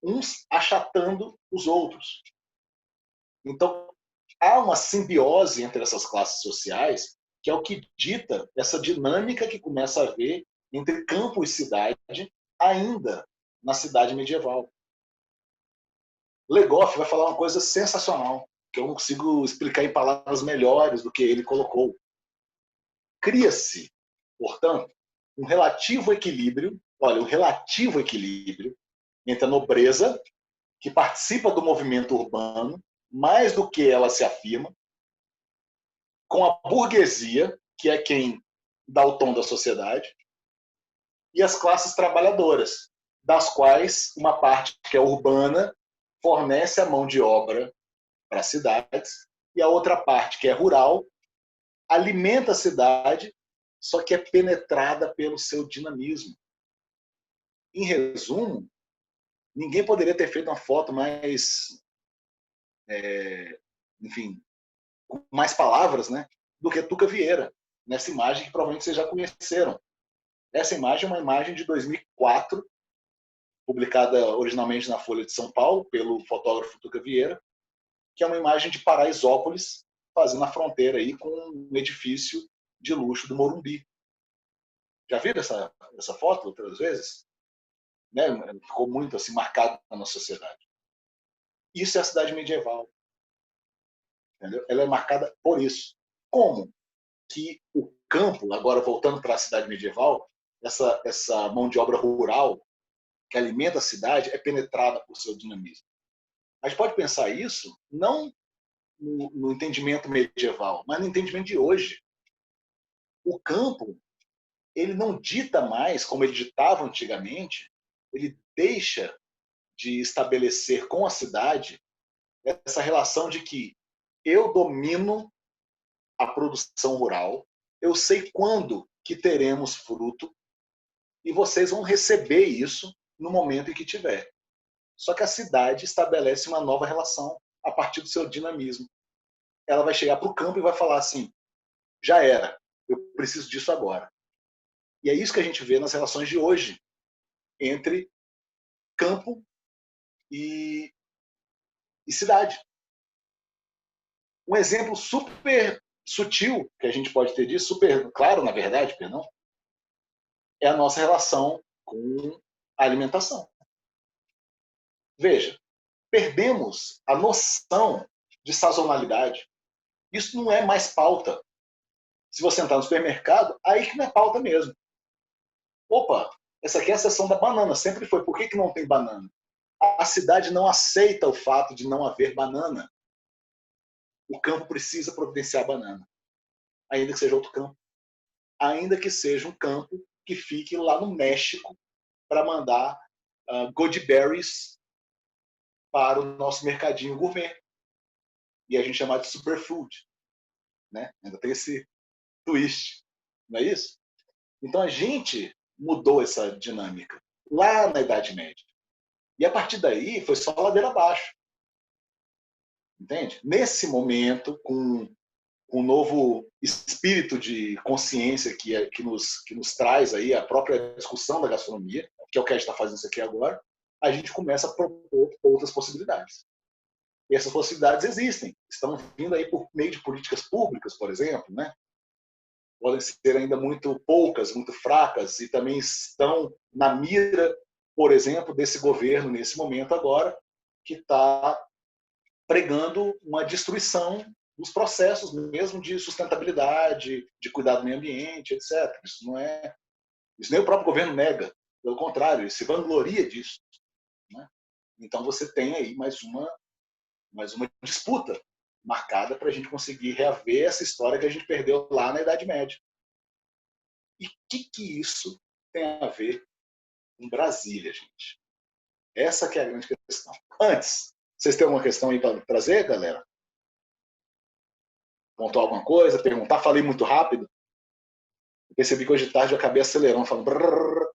A: uns achatando os outros. Então, há uma simbiose entre essas classes sociais, que é o que dita essa dinâmica que começa a haver entre campo e cidade, ainda na cidade medieval. Legoff vai falar uma coisa sensacional, que eu não consigo explicar em palavras melhores do que ele colocou. Cria-se, portanto, um relativo equilíbrio, olha, um relativo equilíbrio entre a nobreza, que participa do movimento urbano, mais do que ela se afirma, com a burguesia, que é quem dá o tom da sociedade, e as classes trabalhadoras, das quais uma parte que é urbana fornece a mão de obra para as cidades, e a outra parte, que é rural, alimenta a cidade, só que é penetrada pelo seu dinamismo. Em resumo, ninguém poderia ter feito uma foto mais, enfim, com mais palavras, né, do que Tuca Vieira, nessa imagem que provavelmente vocês já conheceram. Essa imagem é uma imagem de 2004, publicada originalmente na Folha de São Paulo, pelo fotógrafo Tuca Vieira, que é uma imagem de Paraisópolis, fazendo a fronteira aí com um edifício de luxo do Morumbi. Já viram essa foto outras vezes? Né? Ficou muito assim marcado na sociedade. Isso é a cidade medieval. Entendeu? Ela é marcada por isso. Como que o campo, agora voltando para a cidade medieval, essa mão de obra rural que alimenta a cidade é penetrada por seu dinamismo. A gente pode pensar isso não no entendimento medieval, mas no entendimento de hoje. O campo, ele não dita mais como ele ditava antigamente, ele deixa de estabelecer com a cidade essa relação de que eu domino a produção rural, eu sei quando que teremos fruto e vocês vão receber isso no momento em que tiver. Só que a cidade estabelece uma nova relação a partir do seu dinamismo. Ela vai chegar para o campo e vai falar assim, já era, eu preciso disso agora. E é isso que a gente vê nas relações de hoje entre campo e cidade. Um exemplo super sutil que a gente pode ter disso, super claro, na verdade, perdão, é a nossa relação com a alimentação. Veja, perdemos a noção de sazonalidade. Isso não é mais pauta. Se você entrar no supermercado, aí que não é pauta mesmo. Opa, essa aqui é a seção da banana, sempre foi. Por que não tem banana? A cidade não aceita o fato de não haver banana. O campo precisa providenciar banana, ainda que seja outro campo. Ainda que seja um campo que fique lá no México para mandar goji para o nosso mercadinho gourmet. E a gente chama de superfood. Né? Ainda tem esse twist, não é isso? Então a gente mudou essa dinâmica lá na Idade Média. E a partir daí foi só ladeira abaixo. Entende? Nesse momento, com um novo espírito de consciência que nos traz aí a própria discussão da gastronomia, que é o que a gente está fazendo isso aqui agora, a gente começa a propor outras possibilidades. E essas possibilidades existem, estão vindo aí por meio de políticas públicas, por exemplo, né? podem ser ainda muito poucas, muito fracas, e também estão na mira, por exemplo, desse governo, nesse momento agora, que está pregando uma destruição dos processos mesmo de sustentabilidade, de cuidado do meio ambiente, etc. Isso nem o próprio governo nega, pelo contrário, ele se vangloria disso, né? Então você tem aí mais uma disputa marcada para a gente conseguir reaver essa história que a gente perdeu lá na Idade Média. E o que isso tem a ver com Brasília, gente? Essa que é a grande questão. Antes, vocês têm alguma questão aí para trazer, galera? Pontuar alguma coisa, perguntar? Falei muito rápido. Percebi que hoje de tarde eu acabei acelerando, falando brrr.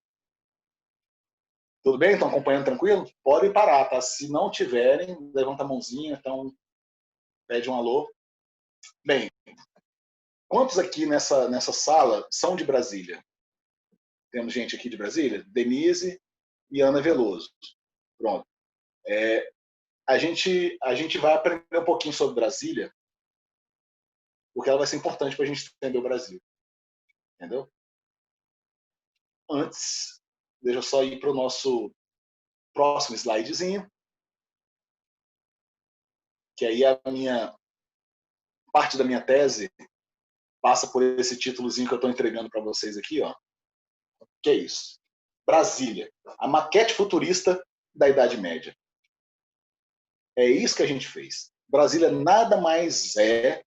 A: Tudo bem? Estão acompanhando tranquilo? Podem parar, tá? Se não tiverem, levanta a mãozinha, então pede um alô. Bem, quantos aqui nessa sala são de Brasília? Temos gente aqui de Brasília? Denise e Ana Veloso. Pronto. A gente vai aprender um pouquinho sobre Brasília, porque ela vai ser importante para a gente entender o Brasil. Entendeu? Antes, deixa eu só ir para o nosso próximo slidezinho, que aí a minha parte da minha tese passa por esse títulozinho que eu estou entregando para vocês aqui, ó. Que é isso? Brasília, a maquete futurista da Idade Média. É isso que a gente fez. Brasília nada mais é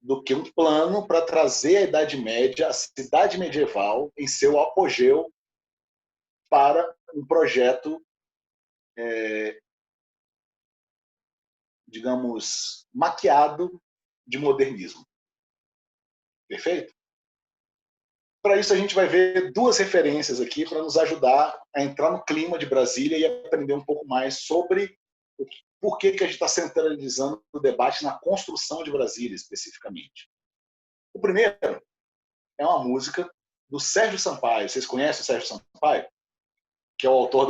A: do que um plano para trazer a Idade Média, a cidade medieval, em seu apogeu, para um projeto, digamos, maquiado de modernismo. Perfeito? Para isso, a gente vai ver duas referências aqui para nos ajudar a entrar no clima de Brasília e aprender um pouco mais sobre por que a gente está centralizando o debate na construção de Brasília, especificamente. O primeiro é uma música do Sérgio Sampaio. Vocês conhecem o Sérgio Sampaio? Que é o autor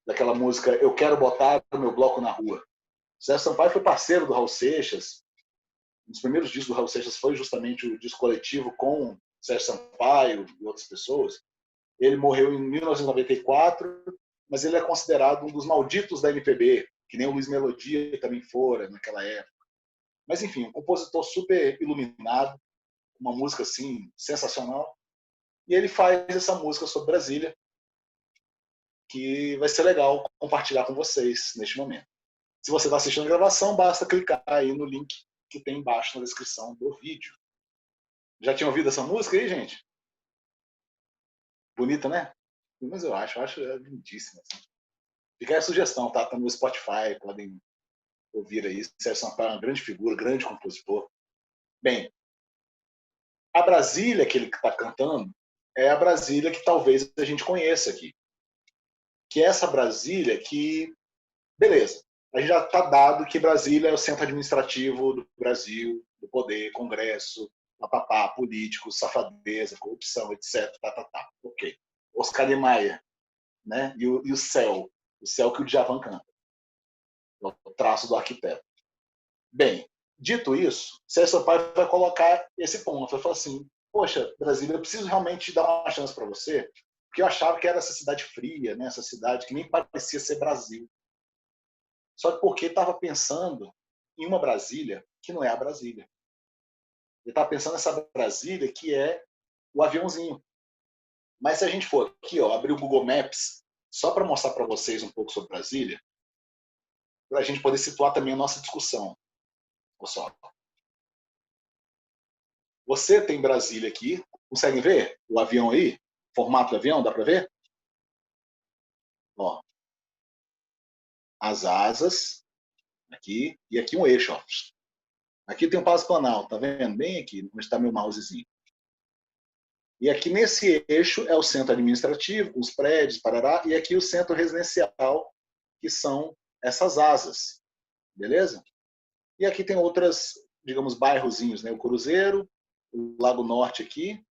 A: daquela música Eu Quero Botar o Meu Bloco na Rua. O Sérgio Sampaio foi parceiro do Raul Seixas. Um dos primeiros discos do Raul Seixas foi justamente o disco coletivo com Sérgio Sampaio e outras pessoas. Ele morreu em 1994, mas ele é considerado um dos malditos da MPB, que nem o Luiz Melodia também fora naquela época. Mas, enfim, um compositor super iluminado, uma música assim sensacional. E ele faz essa música sobre Brasília, que vai ser legal compartilhar com vocês neste momento. Se você está assistindo a gravação, basta clicar aí no link que tem embaixo na descrição do vídeo. Já tinha ouvido essa música aí, gente? Bonita, né? Mas eu acho lindíssima. Assim. Fica aí a sugestão, tá? Tá no Spotify, podem ouvir aí. Sérgio Sampaio é uma grande figura, grande compositor. Bem, a Brasília que ele está cantando é a Brasília que talvez a gente conheça aqui. Que é essa Brasília que, beleza, a gente já está dado que Brasília é o centro administrativo do Brasil, do poder, Congresso, papapá, políticos, safadeza, corrupção, etc. Tá. Ok. Oscar Niemeyer, né? E o céu que o Djavan canta. O traço do arquiteto. Bem, dito isso, Sérgio Sampaio vai colocar esse ponto. Vai falar assim, poxa, Brasília, eu preciso realmente dar uma chance para você, porque eu achava que era essa cidade fria, né? Essa cidade que nem parecia ser Brasil. Só que porque estava pensando em uma Brasília que não é a Brasília. Ele estava pensando nessa Brasília que é o aviãozinho. Mas se a gente for aqui, ó, abrir o Google Maps, só para mostrar para vocês um pouco sobre Brasília, para a gente poder situar também a nossa discussão. Pessoal, você tem Brasília aqui, conseguem ver o avião aí? Formato do avião, dá para ver? Ó, as asas, aqui, e aqui um eixo. Ó. Aqui tem o Palácio Planalto, tá vendo? Bem aqui, onde está meu mousezinho. E aqui nesse eixo é o centro administrativo, os prédios, parará, e aqui o centro residencial, que são essas asas, beleza? E aqui tem outras, digamos, bairrozinhos, né? O Cruzeiro, o Lago Norte aqui,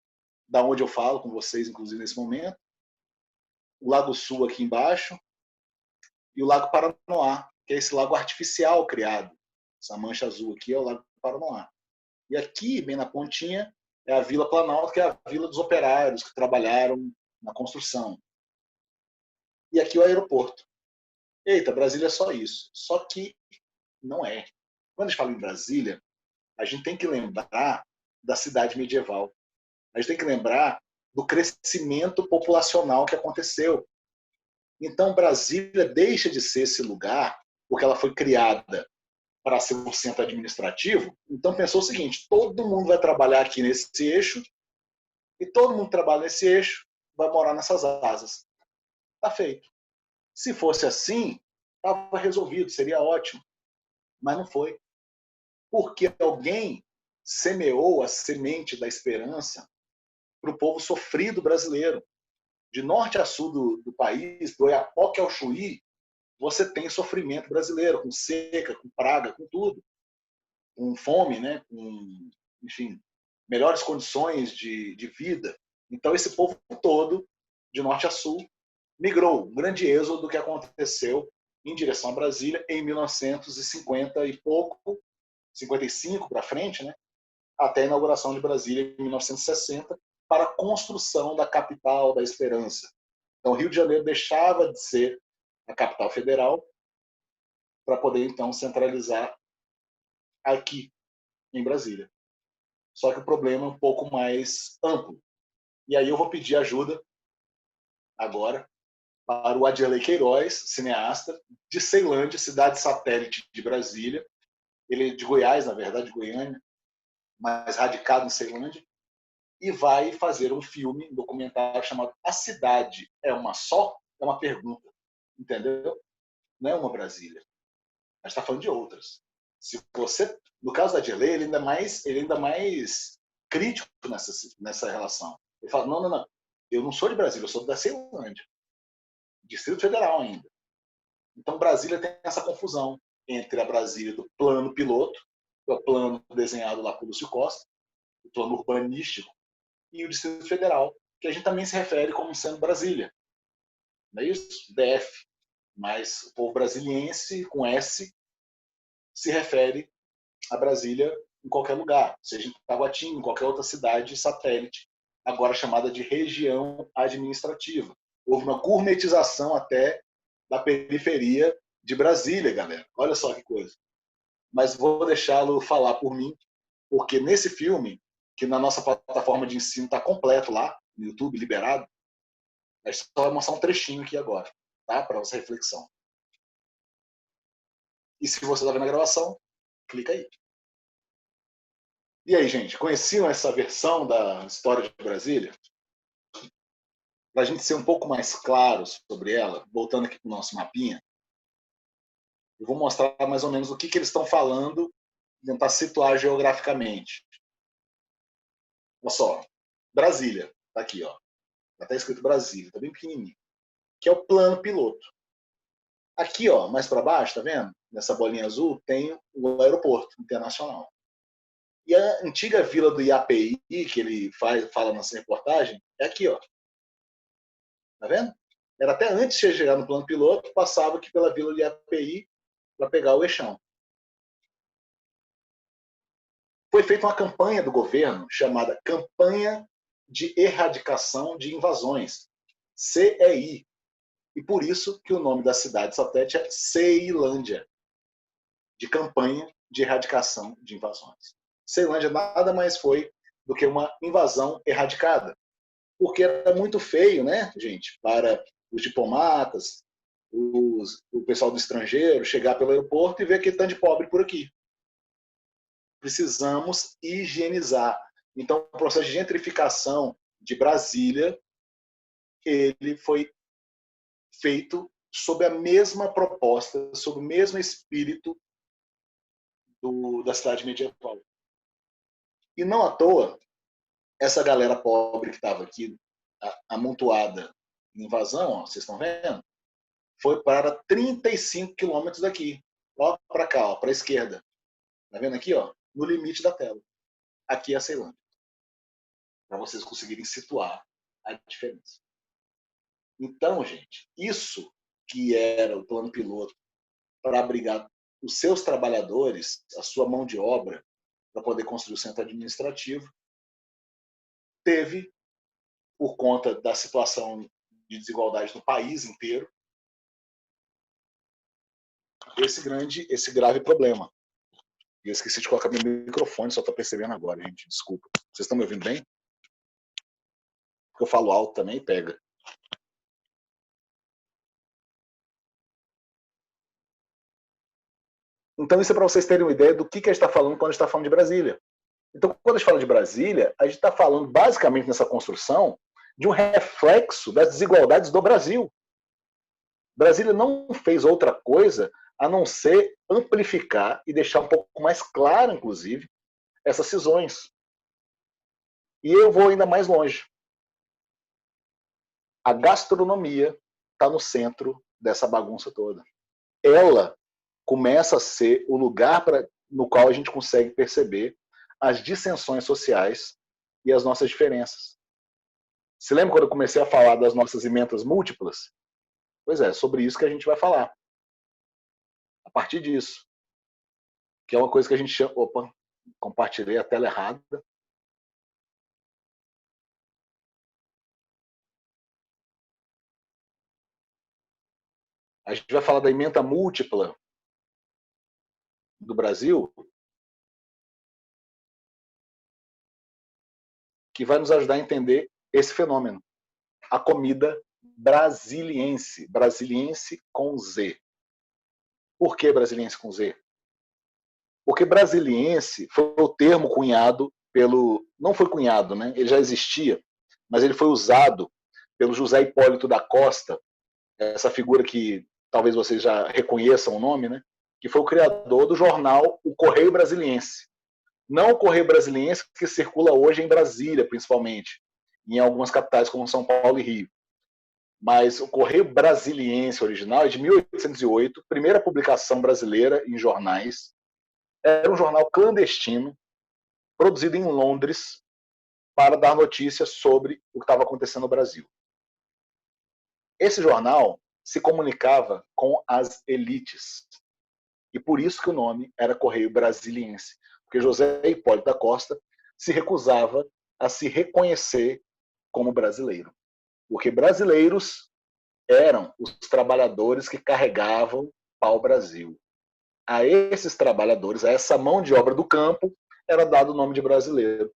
A: da onde eu falo com vocês, inclusive, nesse momento, o Lago Sul aqui embaixo, e o Lago Paranoá, que é esse lago artificial criado. Essa mancha azul aqui é o Lago Paranoá. E aqui, bem na pontinha, é a Vila Planalto, que é a vila dos operários que trabalharam na construção. E aqui o aeroporto. Eita, Brasília é só isso. Só que não é. Quando a gente fala em Brasília, a gente tem que lembrar da cidade medieval. A gente tem que lembrar do crescimento populacional que aconteceu. Então, Brasília deixa de ser esse lugar, porque ela foi criada para ser um centro administrativo. Então, pensou o seguinte: todo mundo vai trabalhar aqui nesse eixo, e todo mundo que trabalha nesse eixo vai morar nessas asas. Está feito. Se fosse assim, estava resolvido, seria ótimo. Mas não foi. Porque alguém semeou a semente da esperança para o povo sofrido brasileiro. De norte a sul do país, do Oiapoque ao Chuí, você tem sofrimento brasileiro, com seca, com praga, com tudo. Com fome, né? Com, enfim, melhores condições de vida. Então, esse povo todo, de norte a sul, migrou. Um grande êxodo que aconteceu em direção a Brasília em 1950 e pouco, 55 para frente, né? Até a inauguração de Brasília em 1960, para a construção da capital da esperança. Então, Rio de Janeiro deixava de ser a capital federal para poder, então, centralizar aqui, em Brasília. Só que o problema é um pouco mais amplo. E aí eu vou pedir ajuda agora para o Adirley Queiroz, cineasta, de Ceilândia, cidade satélite de Brasília. Ele é de Goiás, na verdade, de Goiânia, mas radicado em Ceilândia, e vai fazer um filme, um documentário chamado A Cidade é uma Só? É uma pergunta, entendeu? Não é uma Brasília. A gente está falando de outras. Se você, no caso da Adirley, ele ainda mais crítico nessa relação. Ele fala, não, não, não, eu não sou de Brasília, eu sou da Ceilândia, Distrito Federal ainda. Então, Brasília tem essa confusão entre a Brasília do plano piloto, que é o plano desenhado lá por Lúcio Costa, o plano urbanístico, e o Distrito Federal, que a gente também se refere como sendo Brasília. Não é isso? DF. Mas o povo brasiliense, com S, se refere a Brasília em qualquer lugar, seja em Taguatinga, em qualquer outra cidade satélite, agora chamada de região administrativa. Houve uma gourmetização até da periferia de Brasília, galera. Olha só que coisa. Mas vou deixá-lo falar por mim, porque nesse filme, que na nossa plataforma de ensino está completo lá, no YouTube, liberado, a gente só vai mostrar um trechinho aqui agora, tá? Para nossa reflexão. E se você está vendo a gravação, clica aí. E aí, gente, conheciam essa versão da história de Brasília? Para a gente ser um pouco mais claro sobre ela, voltando aqui para o nosso mapinha, eu vou mostrar mais ou menos o que eles estão falando, tentar situar geograficamente. Olha só, Brasília, está aqui, ó. Está escrito Brasília, está bem pequenininho. Que é o plano piloto. Aqui, ó, mais para baixo, tá vendo? Nessa bolinha azul, tem o aeroporto internacional. E a antiga vila do IAPI, que ele fala nessa reportagem, é aqui, ó. Tá vendo? Era até antes de chegar no plano piloto, passava aqui pela vila do IAPI para pegar o eixão. Foi feita uma campanha do governo chamada Campanha de Erradicação de Invasões, CEI. E por isso que o nome da cidade satélite é Ceilândia, de Campanha de Erradicação de Invasões. Ceilândia nada mais foi do que uma invasão erradicada, porque era muito feio, né, gente, para os diplomatas, o pessoal do estrangeiro chegar pelo aeroporto e ver que tanto de pobre por aqui. Precisamos higienizar. Então, o processo de gentrificação de Brasília, ele foi feito sob a mesma proposta, sob o mesmo espírito da cidade medieval. E não à toa, essa galera pobre que estava aqui, amontoada em invasão, ó, vocês estão vendo, foi para 35 quilômetros daqui. Ó, para cá, ó, para a esquerda. Tá vendo aqui, ó? No limite da tela. Aqui é a Ceilândia. Para vocês conseguirem situar a diferença. Então, gente, isso que era o plano piloto para abrigar os seus trabalhadores, a sua mão de obra, para poder construir o centro administrativo, teve, por conta da situação de desigualdade no país inteiro, esse grave problema. E eu esqueci de colocar meu microfone, só estou percebendo agora, gente, desculpa. Vocês estão me ouvindo bem? Porque eu falo alto também e pega. Então isso é para vocês terem uma ideia do que a gente está falando quando a gente está falando de Brasília. Então, quando a gente fala de Brasília, a gente está falando basicamente nessa construção de um reflexo das desigualdades do Brasil. Brasília não fez outra coisa a não ser amplificar e deixar um pouco mais claro, inclusive, essas cisões. E eu vou ainda mais longe. A gastronomia está no centro dessa bagunça toda. Ela começa a ser o lugar no qual a gente consegue perceber as dissensões sociais e as nossas diferenças. Se lembra quando eu comecei a falar das nossas emendas múltiplas? Pois é, sobre isso que a gente vai falar. A partir disso. Que é uma coisa que a gente chama... Opa, compartilhei a tela errada. A gente vai falar da ementa múltipla do Brasil, que vai nos ajudar a entender esse fenômeno. A comida brasiliense. Brasiliense com Z. Por que brasiliense com Z? Porque brasiliense foi o termo cunhado pelo... Não foi cunhado, né? Ele já existia, mas ele foi usado pelo José Hipólito da Costa, essa figura que talvez vocês já reconheçam o nome, né? Que foi o criador do jornal O Correio Brasiliense. Não o Correio Brasiliense que circula hoje em Brasília, principalmente, em algumas capitais como São Paulo e Rio. Mas o Correio Brasiliense original é de 1808, primeira publicação brasileira em jornais. Era um jornal clandestino, produzido em Londres, para dar notícias sobre o que estava acontecendo no Brasil. Esse jornal se comunicava com as elites. E por isso que o nome era Correio Brasiliense. Porque José Hipólito da Costa se recusava a se reconhecer como brasileiro. Porque brasileiros eram os trabalhadores que carregavam pau-brasil. A esses trabalhadores, a essa mão de obra do campo, era dado o nome de brasileiro.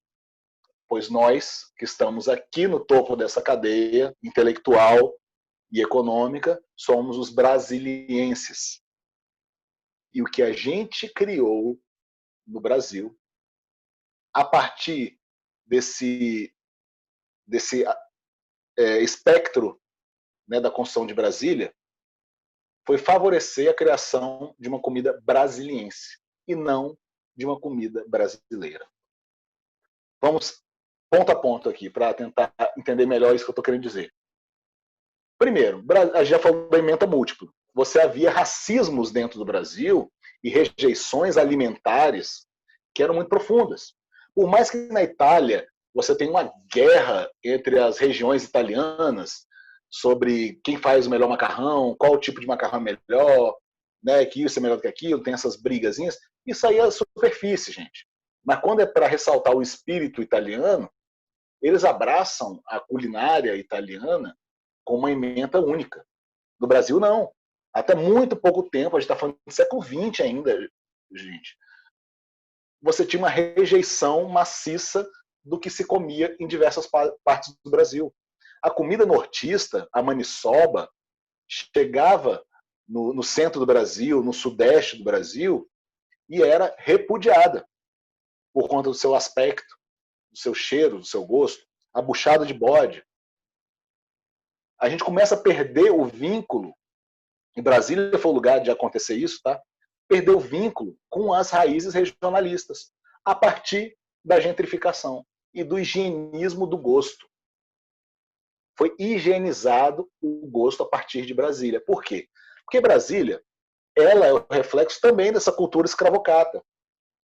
A: Pois nós, que estamos aqui no topo dessa cadeia intelectual e econômica, somos os brasilienses. E o que a gente criou no Brasil, a partir desse espectro, né, da construção de Brasília, foi favorecer a criação de uma comida brasiliense e não de uma comida brasileira. Vamos ponto a ponto aqui para tentar entender melhor isso que eu estou querendo dizer. Primeiro, a gente já falou da ementa múltipla. Você havia racismos dentro do Brasil e rejeições alimentares que eram muito profundas. Por mais que na Itália você tenha uma guerra entre as regiões italianas sobre quem faz o melhor macarrão, qual tipo de macarrão é melhor, né, que isso é melhor do que aquilo, tem essas brigazinhas, isso aí é superfície, gente. Mas quando é para ressaltar o espírito italiano, eles abraçam a culinária italiana com uma ementa única. No Brasil, não. Até muito pouco tempo, a gente está falando do século XX ainda, gente. Você tinha uma rejeição maciça do que se comia em diversas partes do Brasil. A comida nortista, a maniçoba, chegava no centro do Brasil, no sudeste do Brasil, e era repudiada por conta do seu aspecto, do seu cheiro, do seu gosto. A buchada de bode. A gente começa a perder o vínculo, e Brasília foi o lugar de acontecer isso, tá? Perder o vínculo com as raízes regionalistas, a partir da gentrificação e do higienismo do gosto. Foi higienizado o gosto a partir de Brasília. Por quê? Porque Brasília, ela é o reflexo também dessa cultura escravocrata.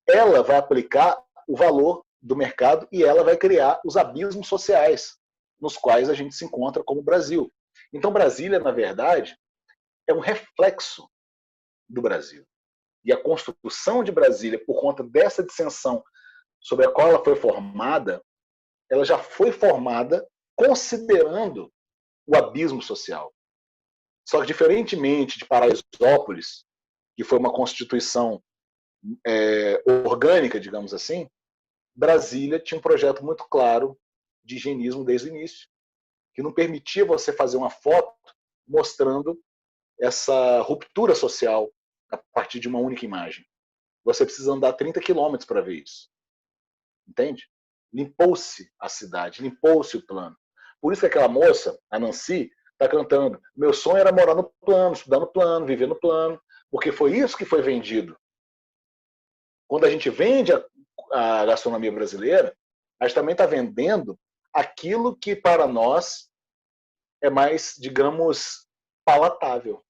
A: Ela vai aplicar o valor do mercado e ela vai criar os abismos sociais nos quais a gente se encontra como Brasil. Então, Brasília, na verdade, é um reflexo do Brasil. E a construção de Brasília, por conta dessa dissensão sobre a qual ela foi formada, ela já foi formada considerando o abismo social. Só que, diferentemente de Paraisópolis, que foi uma constituição orgânica, digamos assim, Brasília tinha um projeto muito claro de higienismo desde o início, que não permitia você fazer uma foto mostrando essa ruptura social a partir de uma única imagem. Você precisa andar 30 quilômetros para ver isso. Entende? Limpou-se a cidade, limpou-se o plano. Por isso que aquela moça, a Nancy, está cantando: meu sonho era morar no plano, estudar no plano, viver no plano, porque foi isso que foi vendido. Quando a gente vende a gastronomia brasileira, a gente também está vendendo aquilo que para nós é mais, digamos, palatável.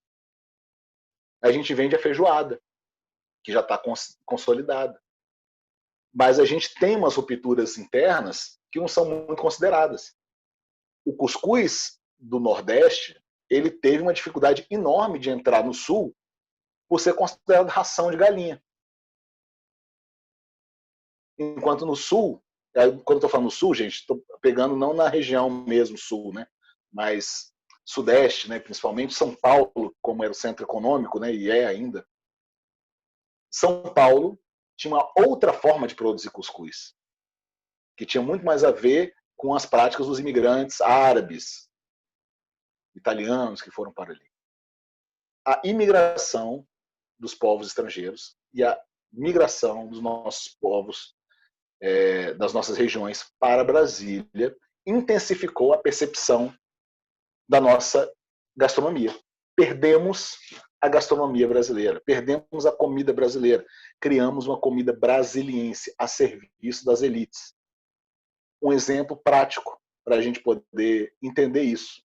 A: A gente vende a feijoada, que já está consolidada. Mas a gente tem umas rupturas internas que não são muito consideradas. O cuscuz do Nordeste, ele teve uma dificuldade enorme de entrar no Sul por ser considerado ração de galinha. Enquanto no Sul, quando eu estou falando no Sul, gente, estou pegando não na região mesmo Sul, né, mas Sudeste, né, principalmente São Paulo, como era o centro econômico, né, e é ainda. São Paulo tinha uma outra forma de produzir cuscuz, que tinha muito mais a ver com as práticas dos imigrantes árabes, italianos que foram para ali. A imigração dos povos estrangeiros e a migração dos nossos povos, das nossas regiões para Brasília, intensificou a percepção da nossa gastronomia. Perdemos a gastronomia brasileira, perdemos a comida brasileira, criamos uma comida brasiliense a serviço das elites. Um exemplo prático para a gente poder entender isso.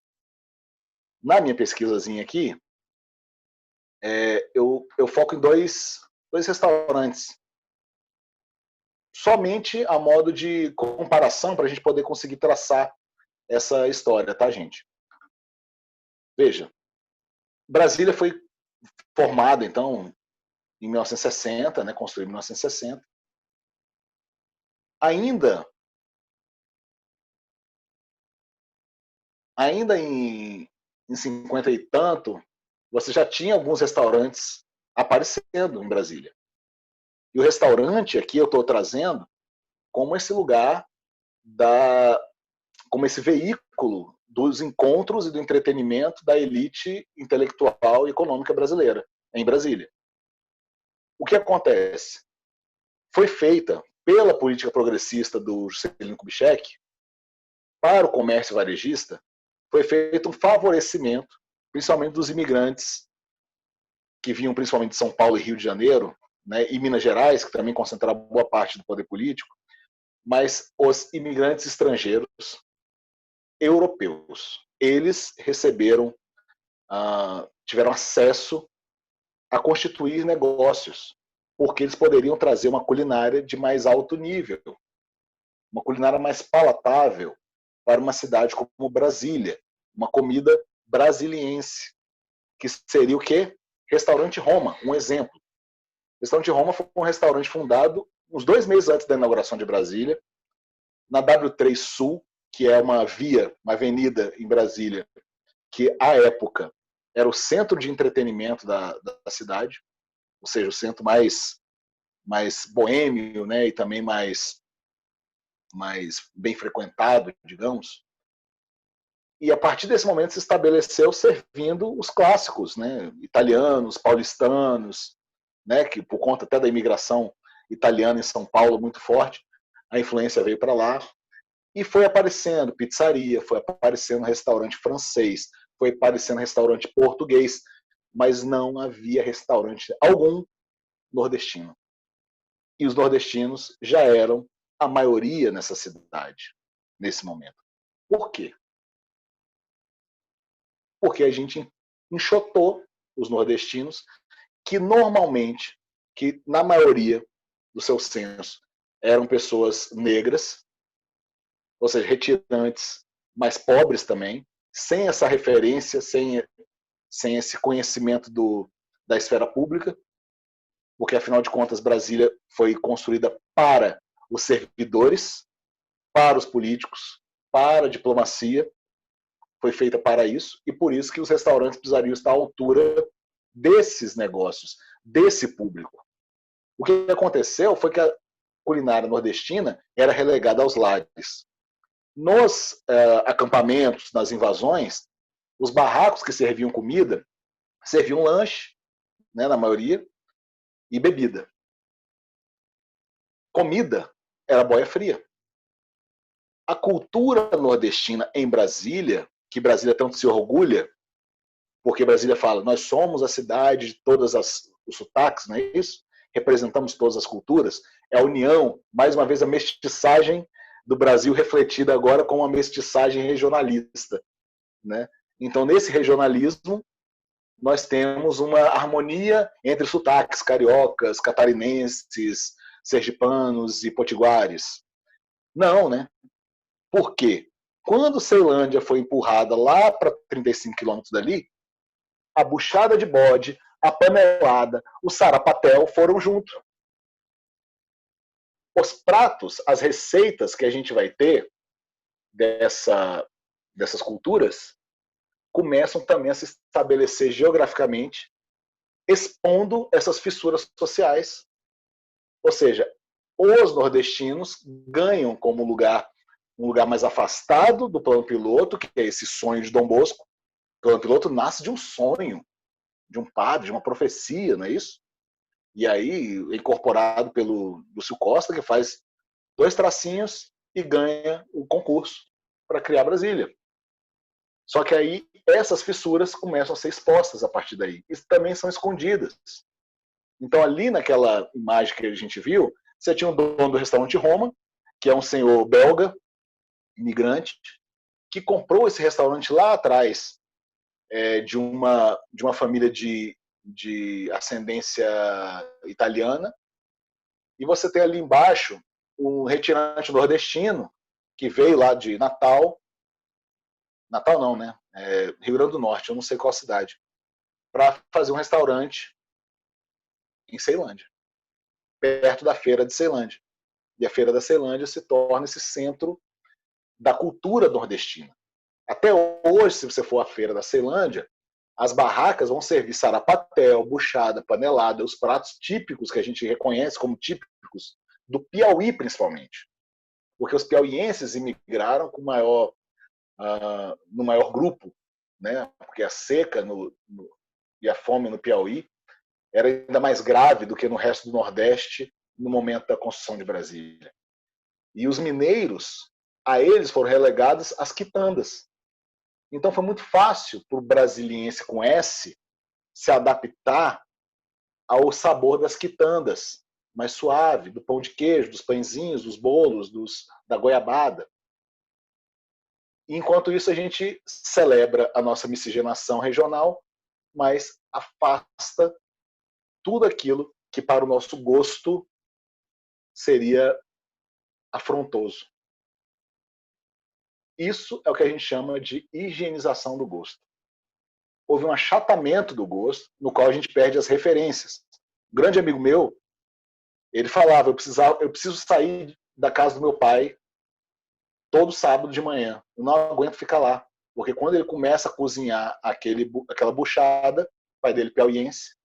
A: Na minha pesquisazinha aqui, eu foco em dois restaurantes. Somente a modo de comparação para a gente poder conseguir traçar essa história, tá, gente? Veja, Brasília foi formada, então, em 1960, né, construída em 1960. Ainda em 50 e tanto, você já tinha alguns restaurantes aparecendo em Brasília. E o restaurante aqui eu estou trazendo como esse lugar, como esse veículo dos encontros e do entretenimento da elite intelectual e econômica brasileira, em Brasília. O que acontece? Foi feita pela política progressista do Juscelino Kubitschek para o comércio varejista, foi feito um favorecimento, principalmente dos imigrantes que vinham principalmente de São Paulo e Rio de Janeiro, né, e Minas Gerais, que também concentraram boa parte do poder político, mas os imigrantes estrangeiros europeus, eles receberam, tiveram acesso a constituir negócios, porque eles poderiam trazer uma culinária de mais alto nível, uma culinária mais palatável para uma cidade como Brasília, uma comida brasiliense, que seria o quê? Restaurante Roma, um exemplo. Restaurante Roma foi um restaurante fundado uns 2 meses antes da inauguração de Brasília, na W3 Sul, que é uma via, uma avenida em Brasília, que à época era o centro de entretenimento da cidade, ou seja, o centro mais boêmio, né, e também mais bem frequentado, digamos. E a partir desse momento se estabeleceu servindo os clássicos, né, italianos, paulistanos, né, que por conta até da imigração italiana em São Paulo muito forte, a influência veio para lá e foi aparecendo pizzaria, foi aparecendo restaurante francês, foi aparecendo restaurante português, mas não havia restaurante algum nordestino. E os nordestinos já eram a maioria nessa cidade, nesse momento. Por quê? Porque a gente enxotou os nordestinos, que normalmente, que na maioria do seu censo, eram pessoas negras, ou seja, retirantes, mas pobres também, sem essa referência, sem esse conhecimento da esfera pública, porque, afinal de contas, Brasília foi construída para os servidores, para os políticos, para a diplomacia, foi feita para isso, e por isso que os restaurantes precisariam estar à altura desses negócios, desse público. O que aconteceu foi que a culinária nordestina era relegada aos lares. Nos acampamentos, nas invasões, os barracos que serviam comida, serviam lanche, né, na maioria, e bebida. Comida era boia fria. A cultura nordestina em Brasília, que Brasília tanto se orgulha, porque Brasília fala, nós somos a cidade de todos os sotaques, não é isso? Representamos todas as culturas, é a união, mais uma vez a mestiçagem do Brasil refletida agora com uma mestiçagem regionalista, né? Então, nesse regionalismo, nós temos uma harmonia entre sotaques cariocas, catarinenses, sergipanos e potiguares. Não, né? Por quê? Quando Ceilândia foi empurrada lá para 35 quilômetros dali, a buchada de bode, a panelada, o sarapatel foram junto. Os pratos, as receitas que a gente vai ter dessas culturas começam também a se estabelecer geograficamente, expondo essas fissuras sociais. Ou seja, os nordestinos ganham como um lugar mais afastado do plano piloto, que é esse sonho de Dom Bosco. O plano piloto nasce de um sonho, de um padre, de uma profecia, não é isso? E aí, incorporado pelo Lúcio Costa, que faz 2 tracinhos e ganha o concurso para criar Brasília. Só que aí, essas fissuras começam a ser expostas a partir daí. E também são escondidas. Então, ali naquela imagem que a gente viu, você tinha o dono do restaurante Roma, que é um senhor belga, imigrante, que comprou esse restaurante lá atrás, de uma família de ascendência italiana. E você tem ali embaixo um retirante nordestino, que veio lá de Natal. Natal não, né? Rio Grande do Norte, eu não sei qual cidade. Para fazer um restaurante em Ceilândia, perto da feira de Ceilândia. E a feira da Ceilândia se torna esse centro da cultura nordestina. Até hoje, se você for à feira da Ceilândia, as barracas vão servir sarapatel, buchada, panelada, os pratos típicos que a gente reconhece como típicos do Piauí, principalmente. Porque os piauienses imigraram com no maior grupo, né? Porque a seca e a fome no Piauí era ainda mais grave do que no resto do Nordeste no momento da construção de Brasília. E os mineiros, a eles foram relegadas as quitandas. Então foi muito fácil para o brasiliense com S se adaptar ao sabor das quitandas, mais suave, do pão de queijo, dos pãezinhos, dos bolos, da goiabada. E, enquanto isso, a gente celebra a nossa miscigenação regional, mas afasta tudo aquilo que para o nosso gosto seria afrontoso. Isso é o que a gente chama de higienização do gosto. Houve um achatamento do gosto, no qual a gente perde as referências. Um grande amigo meu, ele falava, eu preciso sair da casa do meu pai todo sábado de manhã. Eu não aguento ficar lá. Porque quando ele começa a cozinhar aquela buchada, o pai dele piauiense,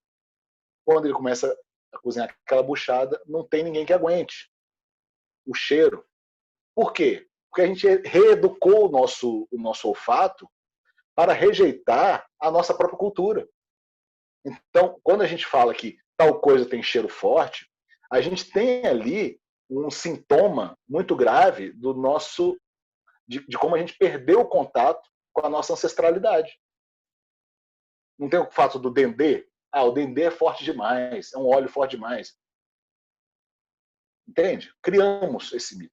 A: quando ele começa a cozinhar aquela buchada, não tem ninguém que aguente o cheiro. Por quê? Porque a gente reeducou o nosso olfato para rejeitar a nossa própria cultura. Então, quando a gente fala que tal coisa tem cheiro forte, a gente tem ali um sintoma muito grave de como a gente perdeu o contato com a nossa ancestralidade. Não tem o fato do dendê? Ah, o dendê é forte demais, é um óleo forte demais. Entende? Criamos esse mito.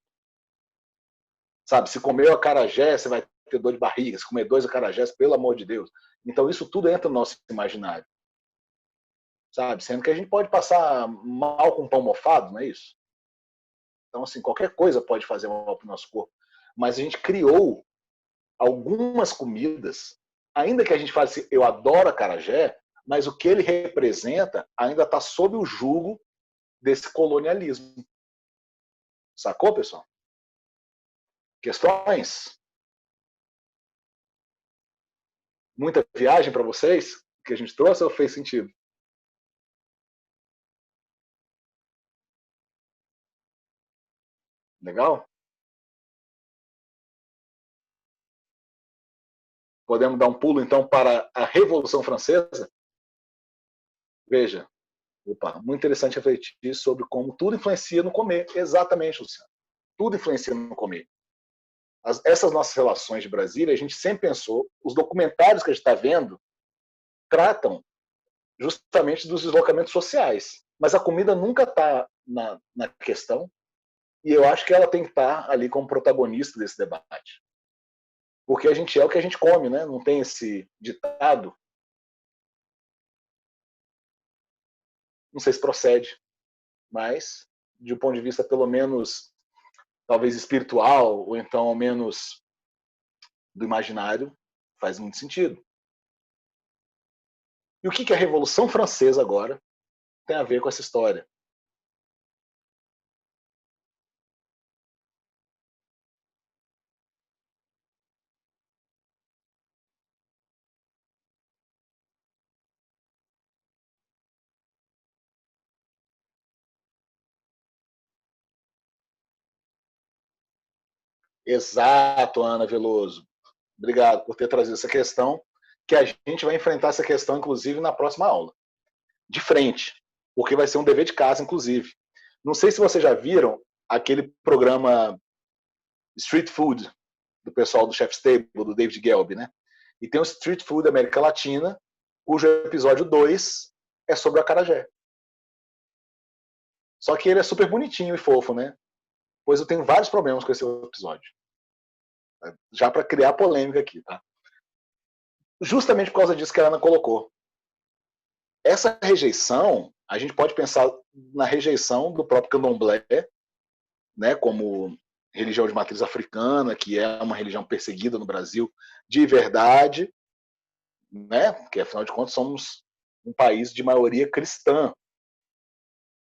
A: Sabe, se comer acarajé, você vai ter dor de barriga. Se comer 2 acarajés, pelo amor de Deus. Então, isso tudo entra no nosso imaginário. Sabe? Sendo que a gente pode passar mal com pão mofado, não é isso? Então, assim, qualquer coisa pode fazer mal para o nosso corpo. Mas a gente criou algumas comidas, ainda que a gente fale assim, eu adoro acarajé, mas o que ele representa ainda está sob o jugo desse colonialismo. Sacou, pessoal? Questões? Muita viagem para vocês que a gente trouxe ou fez sentido? Legal? Podemos dar um pulo então para a Revolução Francesa? Veja, opa, muito interessante refletir sobre como tudo influencia no comer. Exatamente, Luciano. Tudo influencia no comer. Essas nossas relações de Brasília, a gente sempre pensou, os documentários que a gente está vendo tratam justamente dos deslocamentos sociais. Mas a comida nunca está na questão, e eu acho que ela tem que estar ali como protagonista desse debate. Porque a gente é o que a gente come, né? Não tem esse ditado. Não sei se procede, mas de um ponto de vista pelo menos talvez espiritual ou então ao menos do imaginário, faz muito sentido. E o que a Revolução Francesa agora tem a ver com essa história? Exato, Ana Veloso. Obrigado por ter trazido essa questão, que a gente vai enfrentar essa questão, inclusive, na próxima aula. De frente, porque vai ser um dever de casa, inclusive. Não sei se vocês já viram aquele programa Street Food, do pessoal do Chef's Table, do David Gelb, né? E tem o Street Food América Latina, cujo episódio 2 é sobre o acarajé. Só que ele é super bonitinho e fofo, né? Pois eu tenho vários problemas com esse episódio. Já para criar polêmica aqui, tá? Justamente por causa disso que a Ana colocou. Essa rejeição, a gente pode pensar na rejeição do próprio candomblé, né, como religião de matriz africana, que é uma religião perseguida no Brasil de verdade, né, porque afinal de contas somos um país de maioria cristã.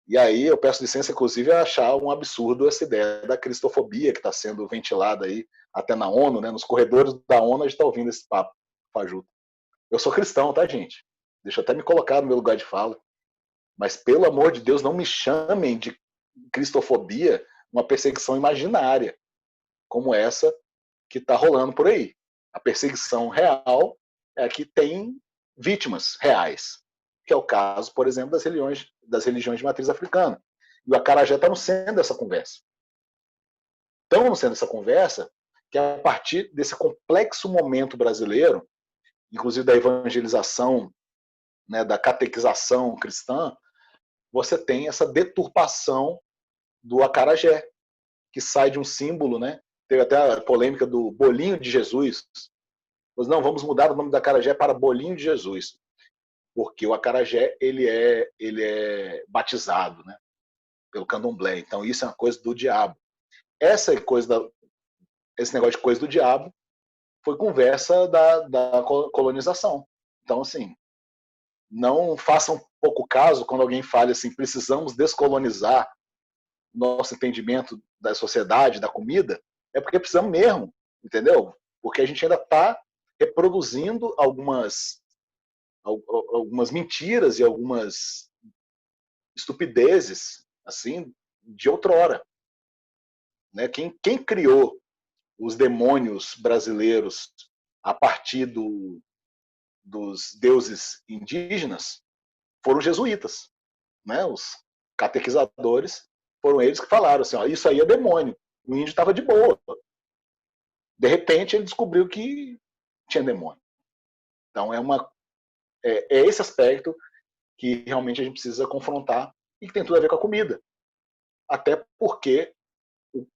A: E aí eu peço licença, inclusive, a achar um absurdo essa ideia da cristofobia que está sendo ventilada aí até na ONU, né, nos corredores da ONU a gente está ouvindo esse papo fajuto. Eu sou cristão, tá, gente? Deixa eu até me colocar no meu lugar de fala. Mas, pelo amor de Deus, não me chamem de cristofobia uma perseguição imaginária, como essa que está rolando por aí. A perseguição real é a que tem vítimas reais, que é o caso, por exemplo, das religiões de matriz africana. E o acarajé está no centro dessa conversa. Estão no centro dessa conversa que, a partir desse complexo momento brasileiro, inclusive da evangelização, né, da catequização cristã, você tem essa deturpação do acarajé, que sai de um símbolo, né? Teve até a polêmica do bolinho de Jesus. Mas não, vamos mudar o nome do acarajé para bolinho de Jesus, porque o acarajé ele é batizado, né? Pelo candomblé. Então isso é uma coisa do diabo. Essa coisa esse negócio de coisa do diabo foi conversa da colonização. Então assim, não façam pouco caso quando alguém fale assim, precisamos descolonizar nosso entendimento da sociedade, da comida, é porque precisamos mesmo, entendeu? Porque a gente ainda está reproduzindo algumas mentiras e algumas estupidezes, assim, de outrora. Né? Quem criou os demônios brasileiros a partir dos deuses indígenas foram os jesuítas, né? Os catequizadores foram eles que falaram assim, ó, isso aí é demônio. O índio estava de boa. De repente ele descobriu que tinha demônio. Então é esse aspecto que realmente a gente precisa confrontar e que tem tudo a ver com a comida. Até porque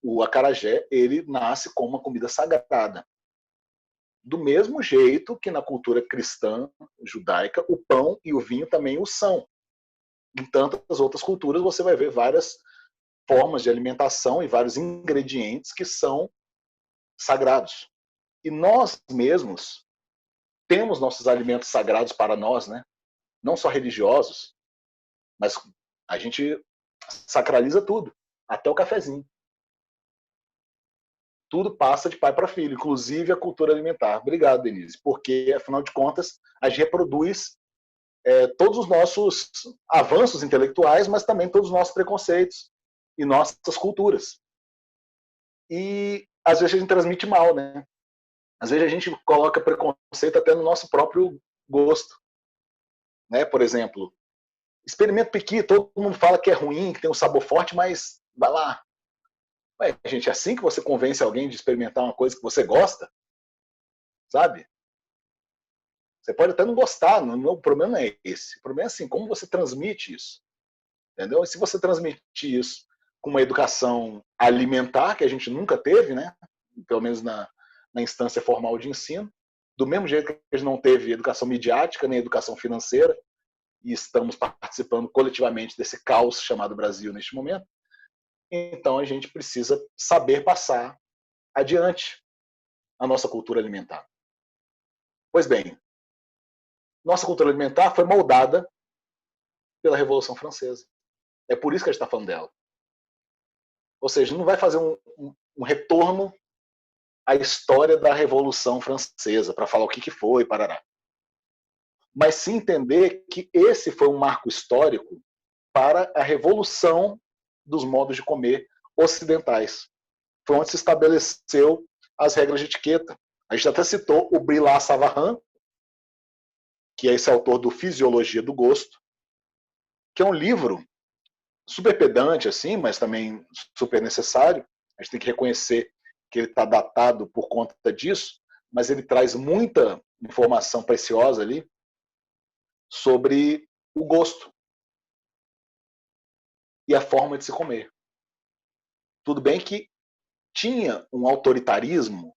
A: o acarajé ele nasce como uma comida sagrada. Do mesmo jeito que na cultura cristã judaica o pão e o vinho também o são. Em tantas outras culturas você vai ver várias formas de alimentação e vários ingredientes que são sagrados. E nós mesmos temos nossos alimentos sagrados para nós, né? Não só religiosos, mas a gente sacraliza tudo, até o cafezinho. tudo passa de pai para filho, inclusive a cultura alimentar. Obrigado, Denise, porque, afinal de contas, a gente reproduz todos os nossos avanços intelectuais, mas também todos os nossos preconceitos e nossas culturas. E, às vezes, a gente transmite mal, né? Às vezes, a gente coloca preconceito até no nosso próprio gosto. Né? Por exemplo, experimento pequi, todo mundo fala que é ruim, que tem um sabor forte, mas vai lá. Ué, gente, é assim que você convence alguém de experimentar uma coisa que você gosta, sabe? Você pode até não gostar, o problema não é esse. O problema é assim, como você transmite isso. Entendeu? E se você transmitir isso com uma educação alimentar, que a gente nunca teve, né? Pelo menos na instância formal de ensino, do mesmo jeito que a gente não teve educação midiática, nem educação financeira, e estamos participando coletivamente desse caos chamado Brasil neste momento, então a gente precisa saber passar adiante a nossa cultura alimentar. Pois bem, nossa cultura alimentar foi moldada pela Revolução Francesa. É por isso que a gente está falando dela. Ou seja, não vai fazer um retorno à história da Revolução Francesa para falar o que foi, parará. Mas sim entender que esse foi um marco histórico para a revolução dos modos de comer ocidentais. Foi onde se estabeleceu as regras de etiqueta. A gente até citou o Brillat Savarin, que é esse autor do Fisiologia do Gosto, que é um livro super pedante, assim, mas também super necessário. A gente tem que reconhecer que ele está datado por conta disso, mas ele traz muita informação preciosa ali sobre o gosto e a forma de se comer. Tudo bem que tinha um autoritarismo,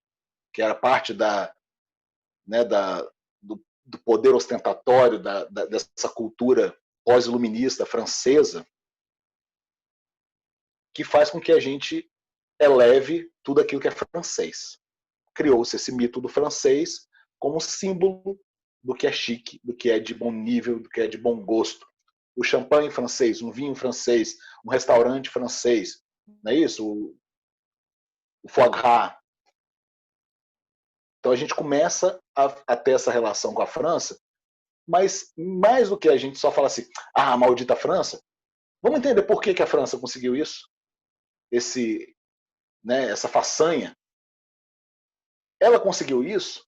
A: que era parte do poder ostentatório dessa cultura pós-iluminista francesa, que faz com que a gente eleve tudo aquilo que é francês. Criou-se esse mito do francês como símbolo do que é chique, do que é de bom nível, do que é de bom gosto. O champanhe francês, um vinho francês, um restaurante francês, não é isso? O foie gras. Então a gente começa a ter essa relação com a França, mas mais do que a gente só falar assim, ah, maldita França, vamos entender por que a França conseguiu isso? Essa façanha. Ela conseguiu isso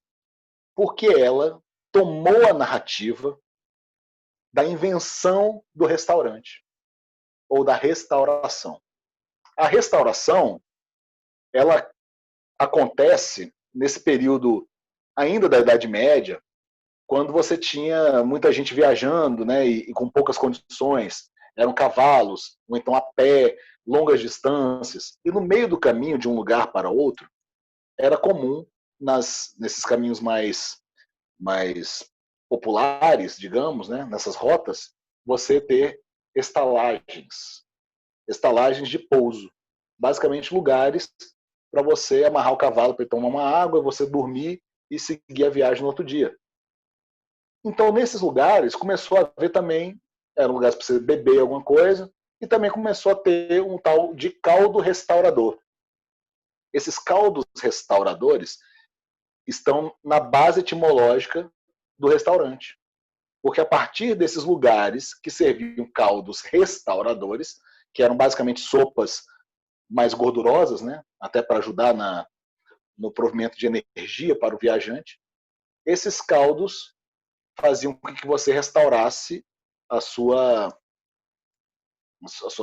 A: porque ela tomou a narrativa da invenção do restaurante ou da restauração. A restauração, ela acontece nesse período ainda da Idade Média, quando você tinha muita gente viajando, né, e com poucas condições, eram cavalos, ou então a pé, longas distâncias, e no meio do caminho de um lugar para outro, era comum, nesses caminhos mais populares, digamos, né, nessas rotas, você ter estalagens de pouso, basicamente lugares para você amarrar o cavalo para ele tomar uma água, você dormir e seguir a viagem no outro dia. Então, nesses lugares, começou a haver também, eram lugares para você beber alguma coisa, e também começou a ter um tal de caldo restaurador. Esses caldos restauradores estão na base etimológica do restaurante. Porque a partir desses lugares que serviam caldos restauradores, que eram basicamente sopas mais gordurosas, né, até para ajudar no provimento de energia para o viajante, esses caldos faziam com que você restaurasse as suas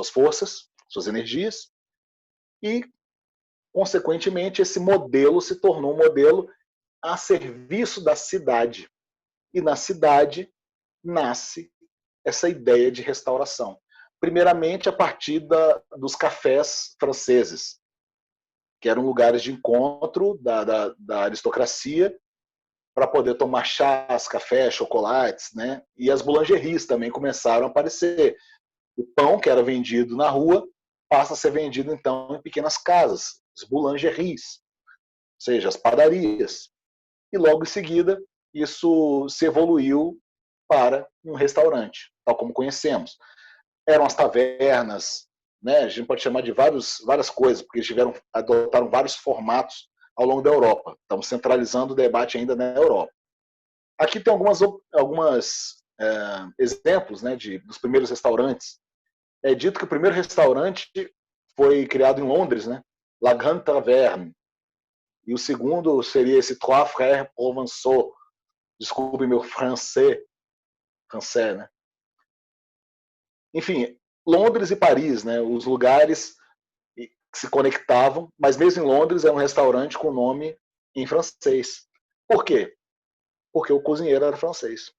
A: forças, suas energias, e, consequentemente, esse modelo se tornou um modelo a serviço da cidade. E na cidade nasce essa ideia de restauração. Primeiramente, a partir dos cafés franceses, que eram lugares de encontro da aristocracia para poder tomar chás, cafés, chocolates, né? E as boulangeries também começaram a aparecer. O pão que era vendido na rua passa a ser vendido, então, em pequenas casas, as boulangeries, ou seja, as padarias. E logo em seguida, isso se evoluiu para um restaurante, tal como conhecemos. Eram as tavernas, né? A gente pode chamar de várias coisas, porque eles adotaram vários formatos ao longo da Europa. Estão centralizando o debate ainda na Europa. Aqui tem algumas exemplos, né, dos primeiros restaurantes. É dito que o primeiro restaurante foi criado em Londres, né? La Grande Taverne. E o segundo seria esse Trois Frères Provençaux. Desculpe meu francês, né? Enfim, Londres e Paris, né? Os lugares que se conectavam, mas mesmo em Londres é um restaurante com nome em francês. Por quê? Porque o cozinheiro era francês.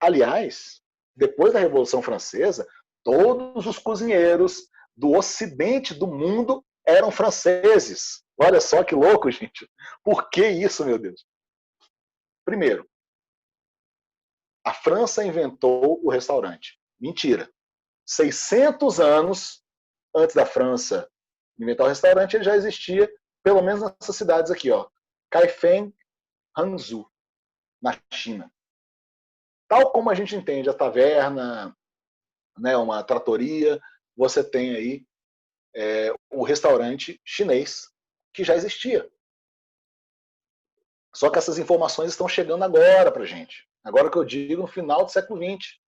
A: Aliás, depois da Revolução Francesa, todos os cozinheiros do ocidente do mundo eram franceses. Olha só que louco, gente. Por que isso, meu Deus? Primeiro, a França inventou o restaurante. Mentira. 600 anos antes da França inventar o restaurante, ele já existia, pelo menos nessas cidades aqui, ó. Kaifeng, Hangzhou, na China. Tal como a gente entende a taverna, né, uma tratoria, você tem aí o restaurante chinês, que já existia. Só que essas informações estão chegando agora para a gente. Agora que eu digo, no final do século XX.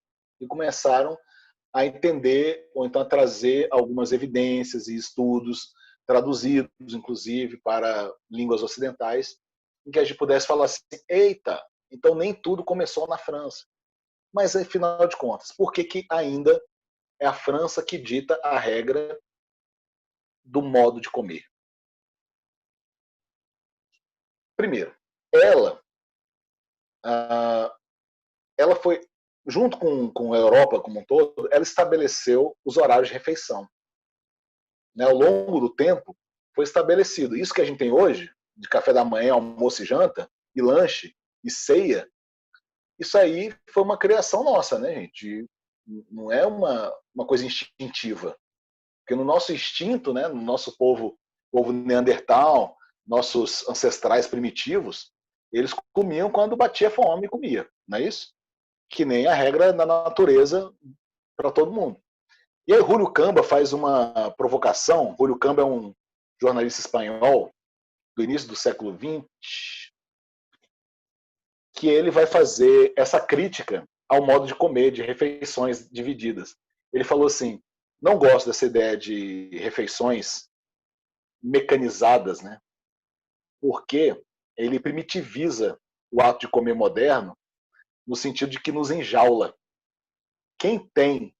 A: E começaram a entender, ou então a trazer algumas evidências e estudos, traduzidos, inclusive, para línguas ocidentais, em que a gente pudesse falar assim, eita, então nem tudo começou na França. Mas, afinal de contas, por que ainda é a França que dita a regra do modo de comer? Primeiro, ela foi, junto com a Europa como um todo, ela estabeleceu os horários de refeição. Né, ao longo do tempo, foi estabelecido. Isso que a gente tem hoje, de café da manhã, almoço e janta, e lanche, e ceia, isso aí foi uma criação nossa, né, gente? Não é uma coisa instintiva. Porque no nosso instinto, né, no nosso povo neandertal, nossos ancestrais primitivos, eles comiam quando batia fome e comia, não é isso? Que nem a regra da natureza para todo mundo. E aí Julio Camba faz uma provocação. Julio Camba é um jornalista espanhol do início do século XX, que ele vai fazer essa crítica ao modo de comer, de refeições divididas. Ele falou assim, não gosto dessa ideia de refeições mecanizadas, né? Porque ele primitiviza o ato de comer moderno no sentido de que nos enjaula. Quem tem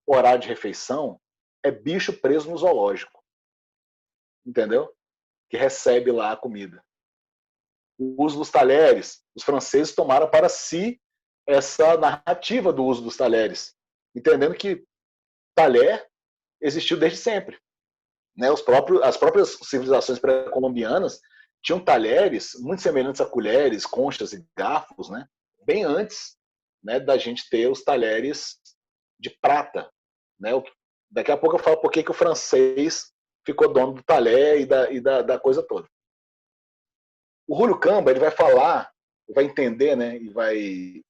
A: horário de refeição é bicho preso no zoológico, entendeu? Que recebe lá a comida. O uso dos talheres, os franceses tomaram para si essa narrativa do uso dos talheres, entendendo que talher existiu desde sempre. Né? As próprias civilizações pré-colombianas tinham talheres muito semelhantes a colheres, conchas e garfos, né? Bem antes, né, da gente ter os talheres de prata. Né? Daqui a pouco eu falo por que o francês ficou dono do talher da coisa toda. O Julio Camba ele vai falar, vai entender, né, e vai,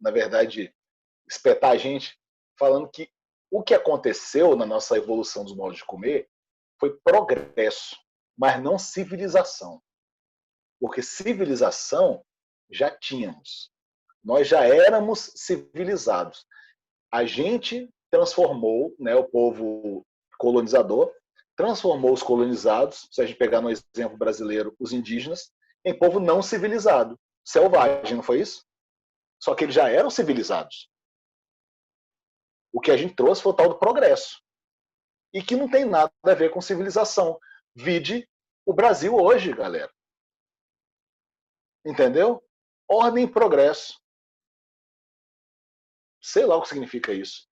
A: na verdade, espetar a gente, falando que o que aconteceu na nossa evolução dos modos de comer foi progresso, mas não civilização. Porque civilização já tínhamos. Nós já éramos civilizados. A gente transformou, né, o povo colonizador, transformou os colonizados, se a gente pegar no exemplo brasileiro, os indígenas, em povo não civilizado, selvagem, não foi isso? Só que eles já eram civilizados. O que a gente trouxe foi o tal do progresso. E que não tem nada a ver com civilização. Vide o Brasil hoje, galera. Entendeu? Ordem e progresso. Sei lá o que significa isso.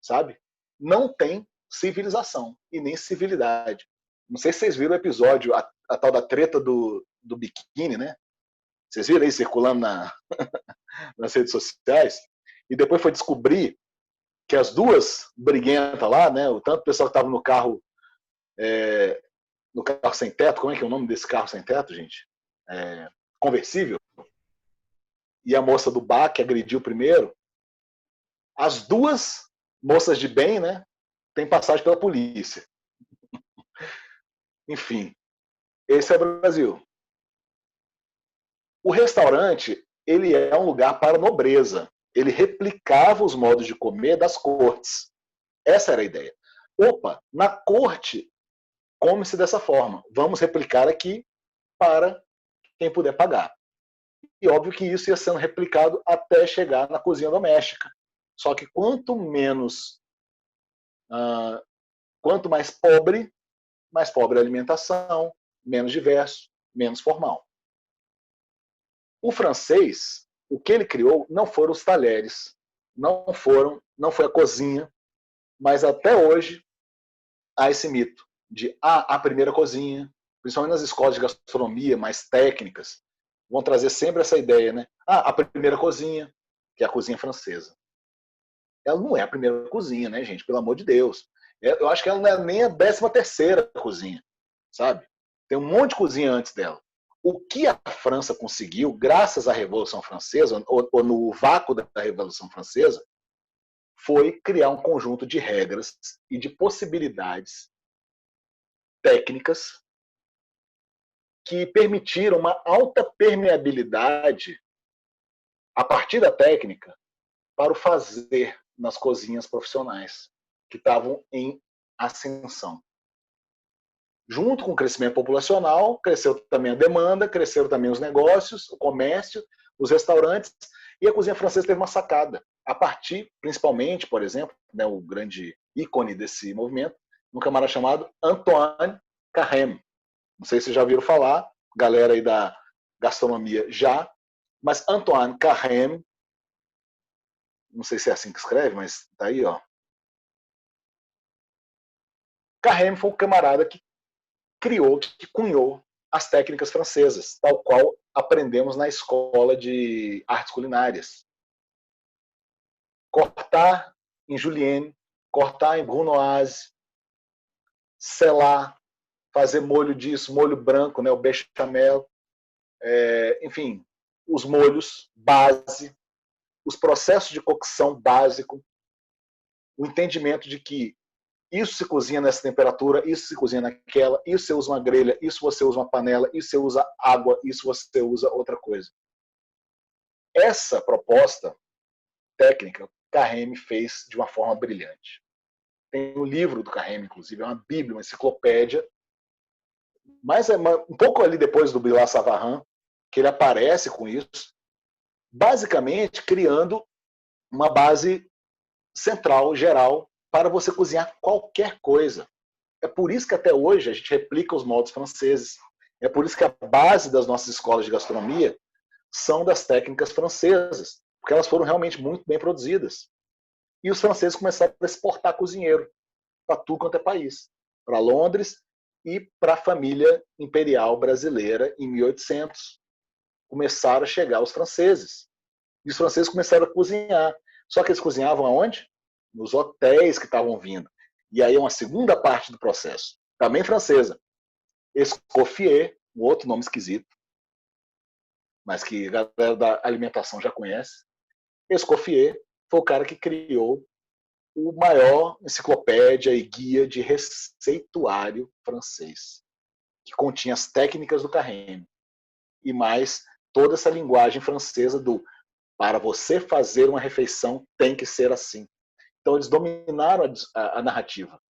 A: Sabe? Não tem civilização e nem civilidade. Não sei se vocês viram o episódio, a tal da treta do biquíni, né? Vocês viram aí circulando nas redes sociais? E depois foi descobrir que as duas briguentas lá, né? O tanto pessoal que estava no carro sem teto, como é que é o nome desse carro sem teto, gente? Conversível. E a moça do bar que agrediu primeiro. As duas moças de bem, né? tem passagem pela polícia. Enfim, esse é o Brasil. O restaurante, ele é um lugar para nobreza. Ele replicava os modos de comer das cortes. Essa era a ideia. Opa, na corte come-se dessa forma. Vamos replicar aqui para quem puder pagar. E óbvio que isso ia sendo replicado até chegar na cozinha doméstica. Só que quanto mais pobre a alimentação, menos diverso, menos formal. O francês, o que ele criou não foram os talheres, não foi a cozinha, mas até hoje há esse mito de a primeira cozinha, principalmente nas escolas de gastronomia mais técnicas, vão trazer sempre essa ideia, né? A primeira cozinha, que é a cozinha francesa. Ela não é a primeira cozinha, né, gente? Pelo amor de Deus. Eu acho que ela não é nem a 13ª cozinha, sabe? Tem um monte de cozinha antes dela. O que a França conseguiu, graças à Revolução Francesa, ou no vácuo da Revolução Francesa, foi criar um conjunto de regras e de possibilidades técnicas que permitiram uma alta permeabilidade a partir da técnica para o fazer nas cozinhas profissionais que estavam em ascensão. Junto com o crescimento populacional, cresceu também a demanda, cresceram também os negócios, o comércio, os restaurantes, e a cozinha francesa teve uma sacada. A partir, principalmente, por exemplo, né, o grande ícone desse movimento, um camarada chamado Antoine Carême. Não sei se vocês já ouviram falar, galera aí da gastronomia já, mas Antoine Carême, não sei se é assim que escreve, mas tá aí, ó. Carême foi um camarada que criou, que cunhou as técnicas francesas, tal qual aprendemos na escola de artes culinárias. Cortar em julienne, cortar em brunoise, selar, fazer molho disso, molho branco, né, o bechamel, enfim, os molhos base, os processos de cocção básico, o entendimento de que isso se cozinha nessa temperatura, isso se cozinha naquela, isso você usa uma grelha, isso você usa uma panela, isso você usa água, isso você usa outra coisa. Essa proposta técnica, Carême fez de uma forma brilhante. Tem um livro do Carême, inclusive, é uma bíblia, uma enciclopédia, mas é um pouco ali depois do Brillat Savarin, que ele aparece com isso, basicamente criando uma base central, geral, para você cozinhar qualquer coisa. É por isso que até hoje a gente replica os moldes franceses. É por isso que a base das nossas escolas de gastronomia são das técnicas francesas, porque elas foram realmente muito bem produzidas. E os franceses começaram a exportar cozinheiro para tudo quanto é país. Para Londres e para a família imperial brasileira em 1800. Começaram a chegar os franceses. E os franceses começaram a cozinhar. Só que eles cozinhavam aonde? Nos hotéis que estavam vindo. E aí é uma segunda parte do processo, também francesa. Escoffier, um outro nome esquisito, mas que a galera da alimentação já conhece. Escoffier foi o cara que criou o maior enciclopédia e guia de receituário francês, que continha as técnicas do Carême e mais toda essa linguagem francesa do para você fazer uma refeição tem que ser assim. Então eles dominaram a narrativa.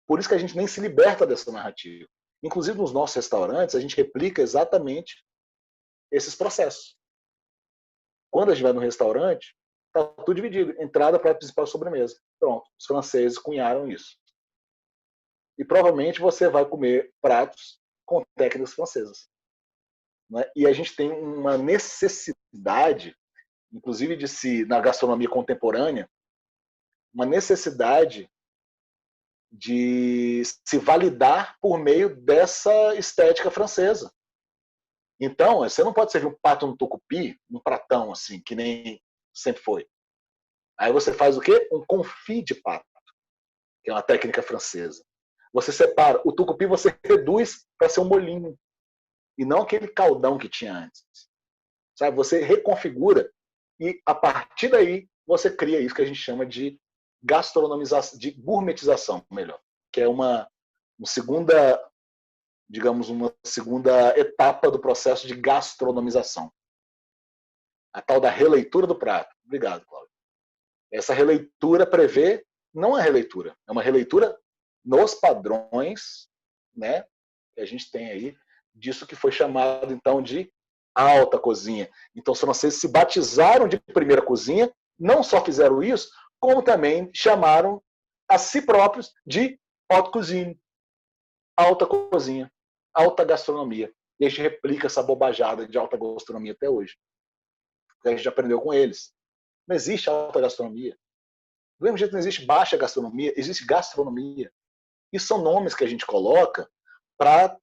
A: Por isso que a gente nem se liberta dessa narrativa. Inclusive nos nossos restaurantes a gente replica exatamente esses processos. Quando a gente vai no restaurante, está tudo dividido. Entrada, prato principal, sobremesa. Pronto. Os franceses cunharam isso. E provavelmente você vai comer pratos com técnicas francesas. Né? E a gente tem uma necessidade, inclusive de se, na gastronomia contemporânea, uma necessidade de se validar por meio dessa estética francesa. Então, você não pode servir um pato no tucupi, um pratão assim, que nem sempre foi. Aí você faz o quê? Um confit de pato, que é uma técnica francesa. Você separa. O tucupi você reduz para ser um molinho, e não aquele caldão que tinha antes. Sabe? Você reconfigura e, a partir daí, você cria isso que a gente chama de gastronomização, de gourmetização, melhor, que é uma segunda, digamos, uma segunda etapa do processo de gastronomização. A tal da releitura do prato. Obrigado, Cláudio. Essa releitura prevê, não a releitura, é uma releitura nos padrões, né, que a gente tem aí, disso que foi chamado, então, de alta cozinha. Então, os franceses se batizaram de primeira cozinha, não só fizeram isso, como também chamaram a si próprios de haute cuisine, alta cozinha, alta gastronomia. E a gente replica essa bobajada de alta gastronomia até hoje. A gente aprendeu com eles. Não existe alta gastronomia. Do mesmo jeito que não existe baixa gastronomia, existe gastronomia. E são nomes que a gente coloca para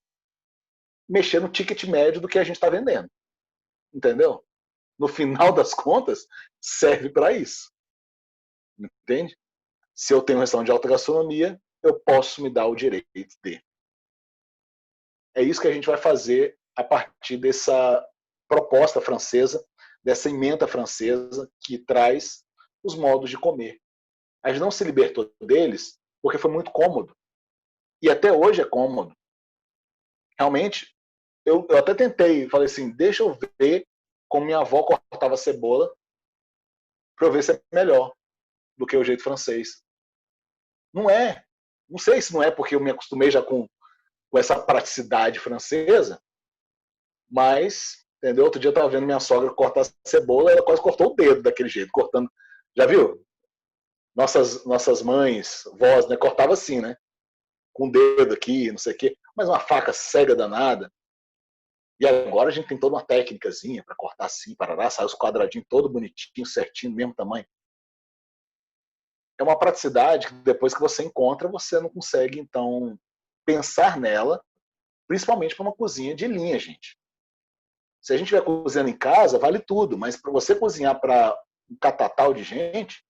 A: mexer no ticket médio do que a gente está vendendo. Entendeu? No final das contas, serve para isso. Entende? Se eu tenho um restaurante de alta gastronomia, eu posso me dar o direito de. É isso que a gente vai fazer a partir dessa proposta francesa, dessa ementa francesa que traz os modos de comer. A gente não se libertou deles porque foi muito cômodo. E até hoje é cômodo. Realmente, eu até tentei, falei assim, deixa eu ver como minha avó cortava cebola para eu ver se é melhor do que o jeito francês. Não é. Não sei se não é porque eu me acostumei já com essa praticidade francesa, mas, entendeu? Outro dia eu estava vendo minha sogra cortar cebola, ela quase cortou o dedo daquele jeito, cortando. Já viu? Nossas mães, vós, né, cortava assim, né? Com o dedo aqui, não sei o quê, mas uma faca cega danada. E agora a gente tem toda uma técnicazinha para cortar assim, parará, sai os quadradinhos todo bonitinho, certinho, mesmo tamanho. É uma praticidade que depois que você encontra, você não consegue, então, pensar nela, principalmente para uma cozinha de linha, gente. Se a gente estiver cozinhando em casa, vale tudo, mas para você cozinhar para um catatal de gente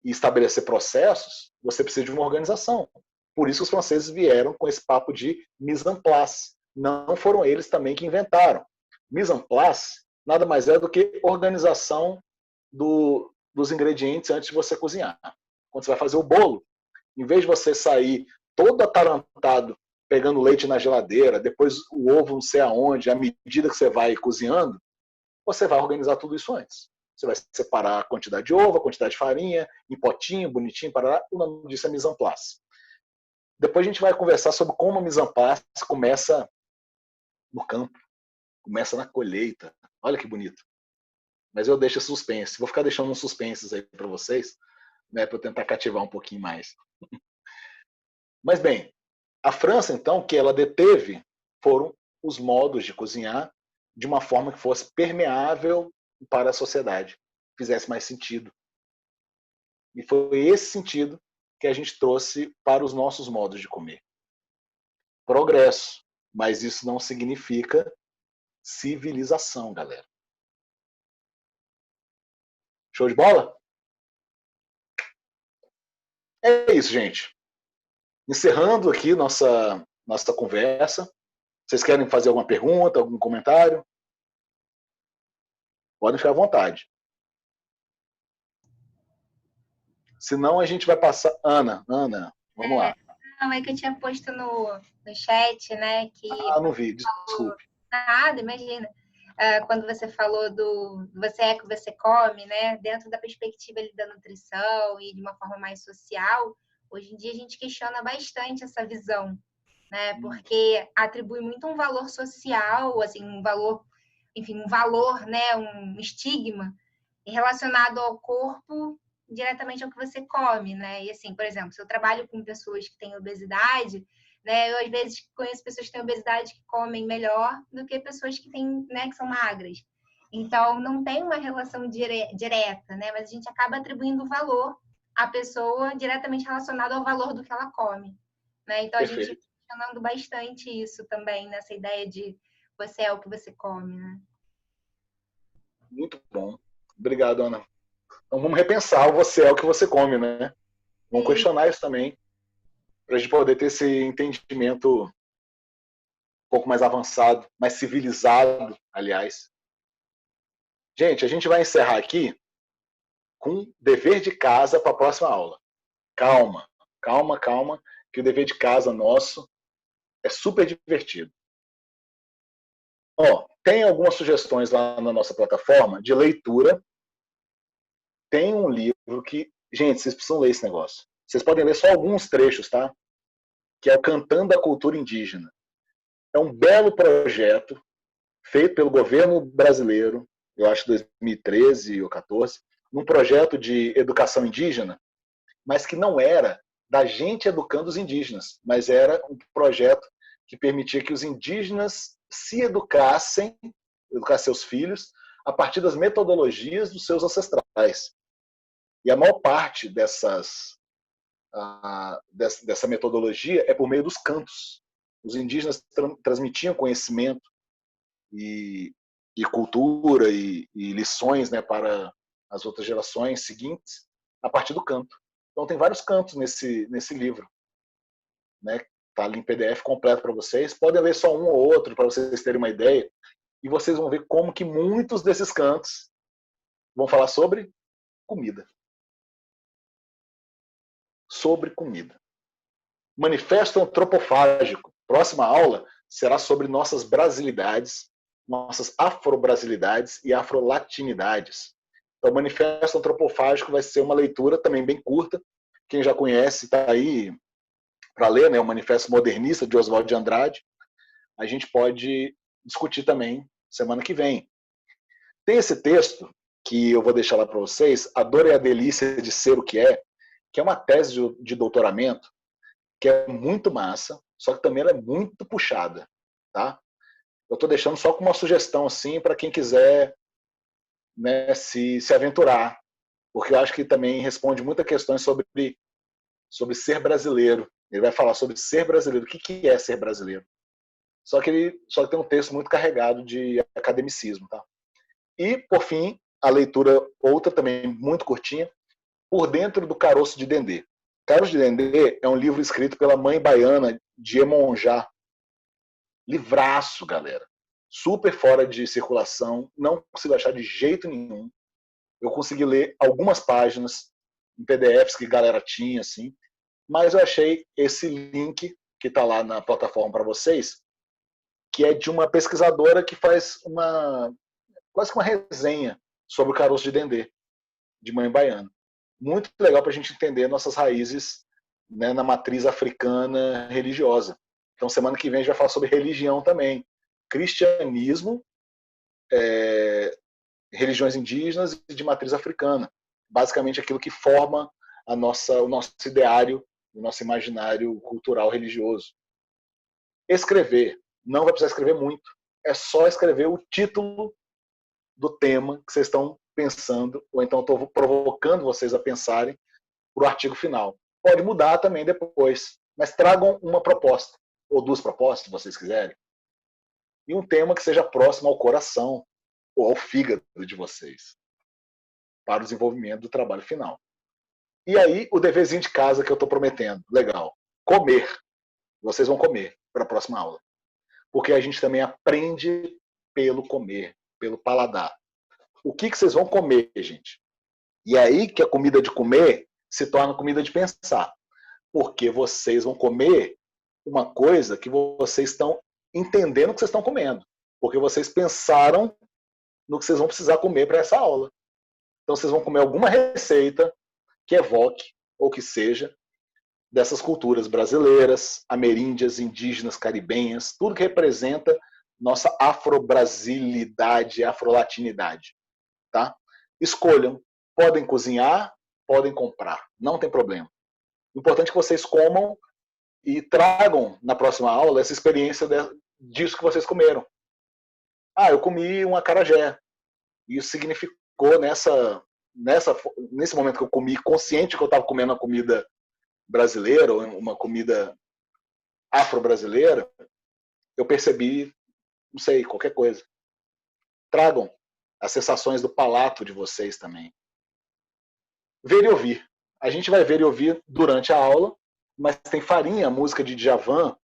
A: e estabelecer processos, você precisa de uma organização. Por isso os franceses vieram com esse papo de mise en place. Não foram eles também que inventaram. Mise en place nada mais é do que organização dos ingredientes antes de você cozinhar. Quando você vai fazer o bolo, em vez de você sair todo atarantado pegando leite na geladeira, depois o ovo não sei aonde, à medida que você vai cozinhando, você vai organizar tudo isso antes. Você vai separar a quantidade de ovo, a quantidade de farinha, em potinho, bonitinho, parará. O nome disso é mise en place. Depois a gente vai conversar sobre como a mise en place começa no campo, começa na colheita. Olha que bonito. Mas eu deixo suspense. Vou ficar deixando uns suspenses aí para vocês, né, para eu tentar cativar um pouquinho mais. Mas bem, a França, então, que ela deteve foram os modos de cozinhar de uma forma que fosse permeável para a sociedade, fizesse mais sentido. E foi esse sentido que a gente trouxe para os nossos modos de comer. Progresso, mas isso não significa civilização, galera. Show de bola? É isso, gente. Encerrando aqui nossa conversa. Vocês querem fazer alguma pergunta, algum comentário? Podem ficar à vontade. Senão a gente vai passar. Ana, vamos lá.
B: Não, é que eu tinha posto no chat, né? Que
A: não vi, desculpe.
B: Nada, imagina. Quando você falou do você é que você come, né? Dentro da perspectiva ali da nutrição e de uma forma mais social, hoje em dia a gente questiona bastante essa visão, né? Porque atribui muito um valor social, assim, um valor, enfim, um valor, né? Um estigma relacionado ao corpo diretamente ao que você come, né? E assim, por exemplo, se eu trabalho com pessoas que têm obesidade, né? Eu às vezes conheço pessoas que têm obesidade que comem melhor do que pessoas que têm, né, que são magras. Então, não tem uma relação direta, né? Mas a gente acaba atribuindo valor à pessoa diretamente relacionado ao valor do que ela come, né? Então,
A: Perfeito.
B: A gente questionando bastante isso também, nessa ideia de você é o que você come, né?
A: Muito bom. Obrigado, Ana. Então vamos repensar o você é o que você come, né? Vamos questionar isso também, para a gente poder ter esse entendimento um pouco mais avançado, mais civilizado, aliás. Gente, a gente vai encerrar aqui. com dever de casa para a próxima aula. Calma, calma, calma, que o dever de casa nosso é super divertido. Ó, tem algumas sugestões lá na nossa plataforma de leitura. Tem um livro que, gente, vocês precisam ler esse negócio. Vocês podem ler só alguns trechos, tá? Que é o Cantando a Cultura Indígena. É um belo projeto feito pelo governo brasileiro, eu acho 2013 ou 14, num projeto de educação indígena, mas que não era da gente educando os indígenas, mas era um projeto que permitia que os indígenas se educassem, educar seus filhos, a partir das metodologias dos seus ancestrais. E a maior parte dessa metodologia é por meio dos cantos. Os indígenas transmitiam conhecimento e cultura e lições, né, para as outras gerações seguintes a partir do canto. Então tem vários cantos nesse livro, né? Tá ali em PDF completo para vocês. Podem ler só um ou outro para vocês terem uma ideia e vocês vão ver como que muitos desses cantos vão falar sobre comida. Sobre comida. Manifesto Antropofágico. Próxima aula será sobre nossas brasilidades, nossas afro-brasilidades e afro-latinidades. Então, o Manifesto Antropofágico vai ser uma leitura também bem curta. Quem já conhece está aí para ler, né, o Manifesto Modernista de Oswald de Andrade. A gente pode discutir também semana que vem. Tem esse texto que eu vou deixar lá para vocês, A Dor e a Delícia de Ser o que é uma tese de doutoramento que é muito massa, só que também ela é muito puxada, tá? Eu estou deixando só com uma sugestão assim para quem quiser, né, se aventurar, porque eu acho que também responde muitas questões sobre ser brasileiro. Ele vai falar sobre ser brasileiro, o que é ser brasileiro. Só que tem um texto muito carregado de academicismo, tá? E por fim, a leitura outra também muito curtinha, Por Dentro do Caroço de Dendê. Caroço de Dendê é um livro escrito pela mãe baiana de Iemonjá. Livraço, galera. Super fora de circulação, não consigo achar de jeito nenhum. Eu consegui ler algumas páginas em PDFs que a galera tinha, assim, mas eu achei esse link que está lá na plataforma para vocês, que é de uma pesquisadora que faz quase que uma resenha sobre o caroço de Dendê, de mãe baiana. Muito legal para a gente entender nossas raízes, né, na matriz africana religiosa. Então, semana que vem a gente vai falar sobre religião também. Cristianismo, religiões indígenas e de matriz africana. Basicamente aquilo que forma o nosso ideário, o nosso imaginário cultural religioso. Escrever. Não vai precisar escrever muito. É só escrever o título do tema que vocês estão pensando, ou então estou provocando vocês a pensarem para o artigo final. Pode mudar também depois, mas tragam uma proposta, ou duas propostas, se vocês quiserem, e um tema que seja próximo ao coração ou ao fígado de vocês, para o desenvolvimento do trabalho final. E aí, o deverzinho de casa que eu estou prometendo, legal, comer. Vocês vão comer para a próxima aula, porque a gente também aprende pelo comer, pelo paladar. O que vocês vão comer, gente? E é aí que a comida de comer se torna comida de pensar. Porque vocês vão comer uma coisa que vocês estão entendendo que vocês estão comendo. Porque vocês pensaram no que vocês vão precisar comer para essa aula. Então vocês vão comer alguma receita que evoque, ou que seja, dessas culturas brasileiras, ameríndias, indígenas, caribenhas, tudo que representa nossa afro-brasilidade, afro-latinidade. Tá? Escolham. Podem cozinhar, podem comprar. Não tem problema. O importante é que vocês comam e tragam na próxima aula essa experiência disso que vocês comeram. Ah, eu comi um acarajé. Isso significou nesse momento que eu comi, consciente que eu estava comendo uma comida brasileira, ou uma comida afro-brasileira, eu percebi, não sei, qualquer coisa. Tragam as sensações do palato de vocês também. Ver e ouvir. A gente vai ver e ouvir durante a aula, mas tem Farinha, música de Djavan,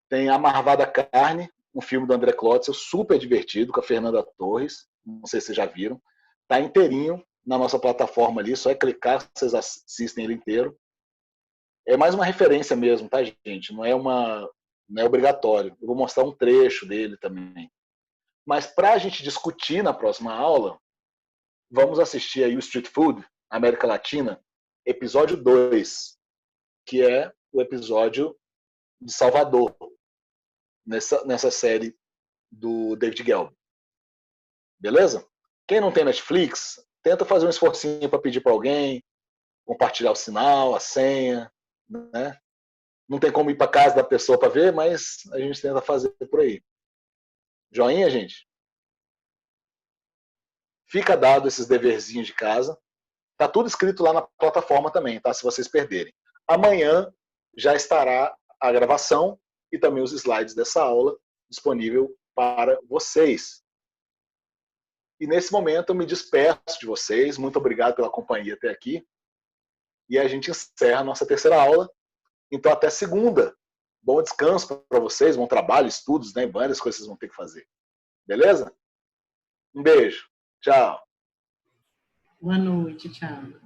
A: tem A Marvada Carne, um filme do André Klotzer, super divertido, com a Fernanda Torres, não sei se vocês já viram, tá inteirinho na nossa plataforma ali, só é clicar, vocês assistem ele inteiro. É mais uma referência mesmo, tá, gente? Não é obrigatório. Eu vou mostrar um trecho dele também. Mas para a gente discutir na próxima aula, vamos assistir aí o Street Food, América Latina, episódio 2, que é o episódio de Salvador, nessa série do David Gelb. Beleza? Quem não tem Netflix, tenta fazer um esforcinho para pedir para alguém, compartilhar o sinal, a senha, né? Não tem como ir para casa da pessoa para ver, mas a gente tenta fazer por aí. Joinha, gente? Fica dado esses deverzinhos de casa. Tá tudo escrito lá na plataforma também, tá? Se vocês perderem. Amanhã já estará a gravação e também os slides dessa aula disponível para vocês. E nesse momento eu me despeço de vocês. Muito obrigado pela companhia até aqui. E a gente encerra a nossa terceira aula. Então até segunda. Bom descanso para vocês, bom trabalho, estudos, né? Várias coisas vocês vão ter que fazer. Beleza? Um beijo. Tchau.
C: Boa noite, tchau.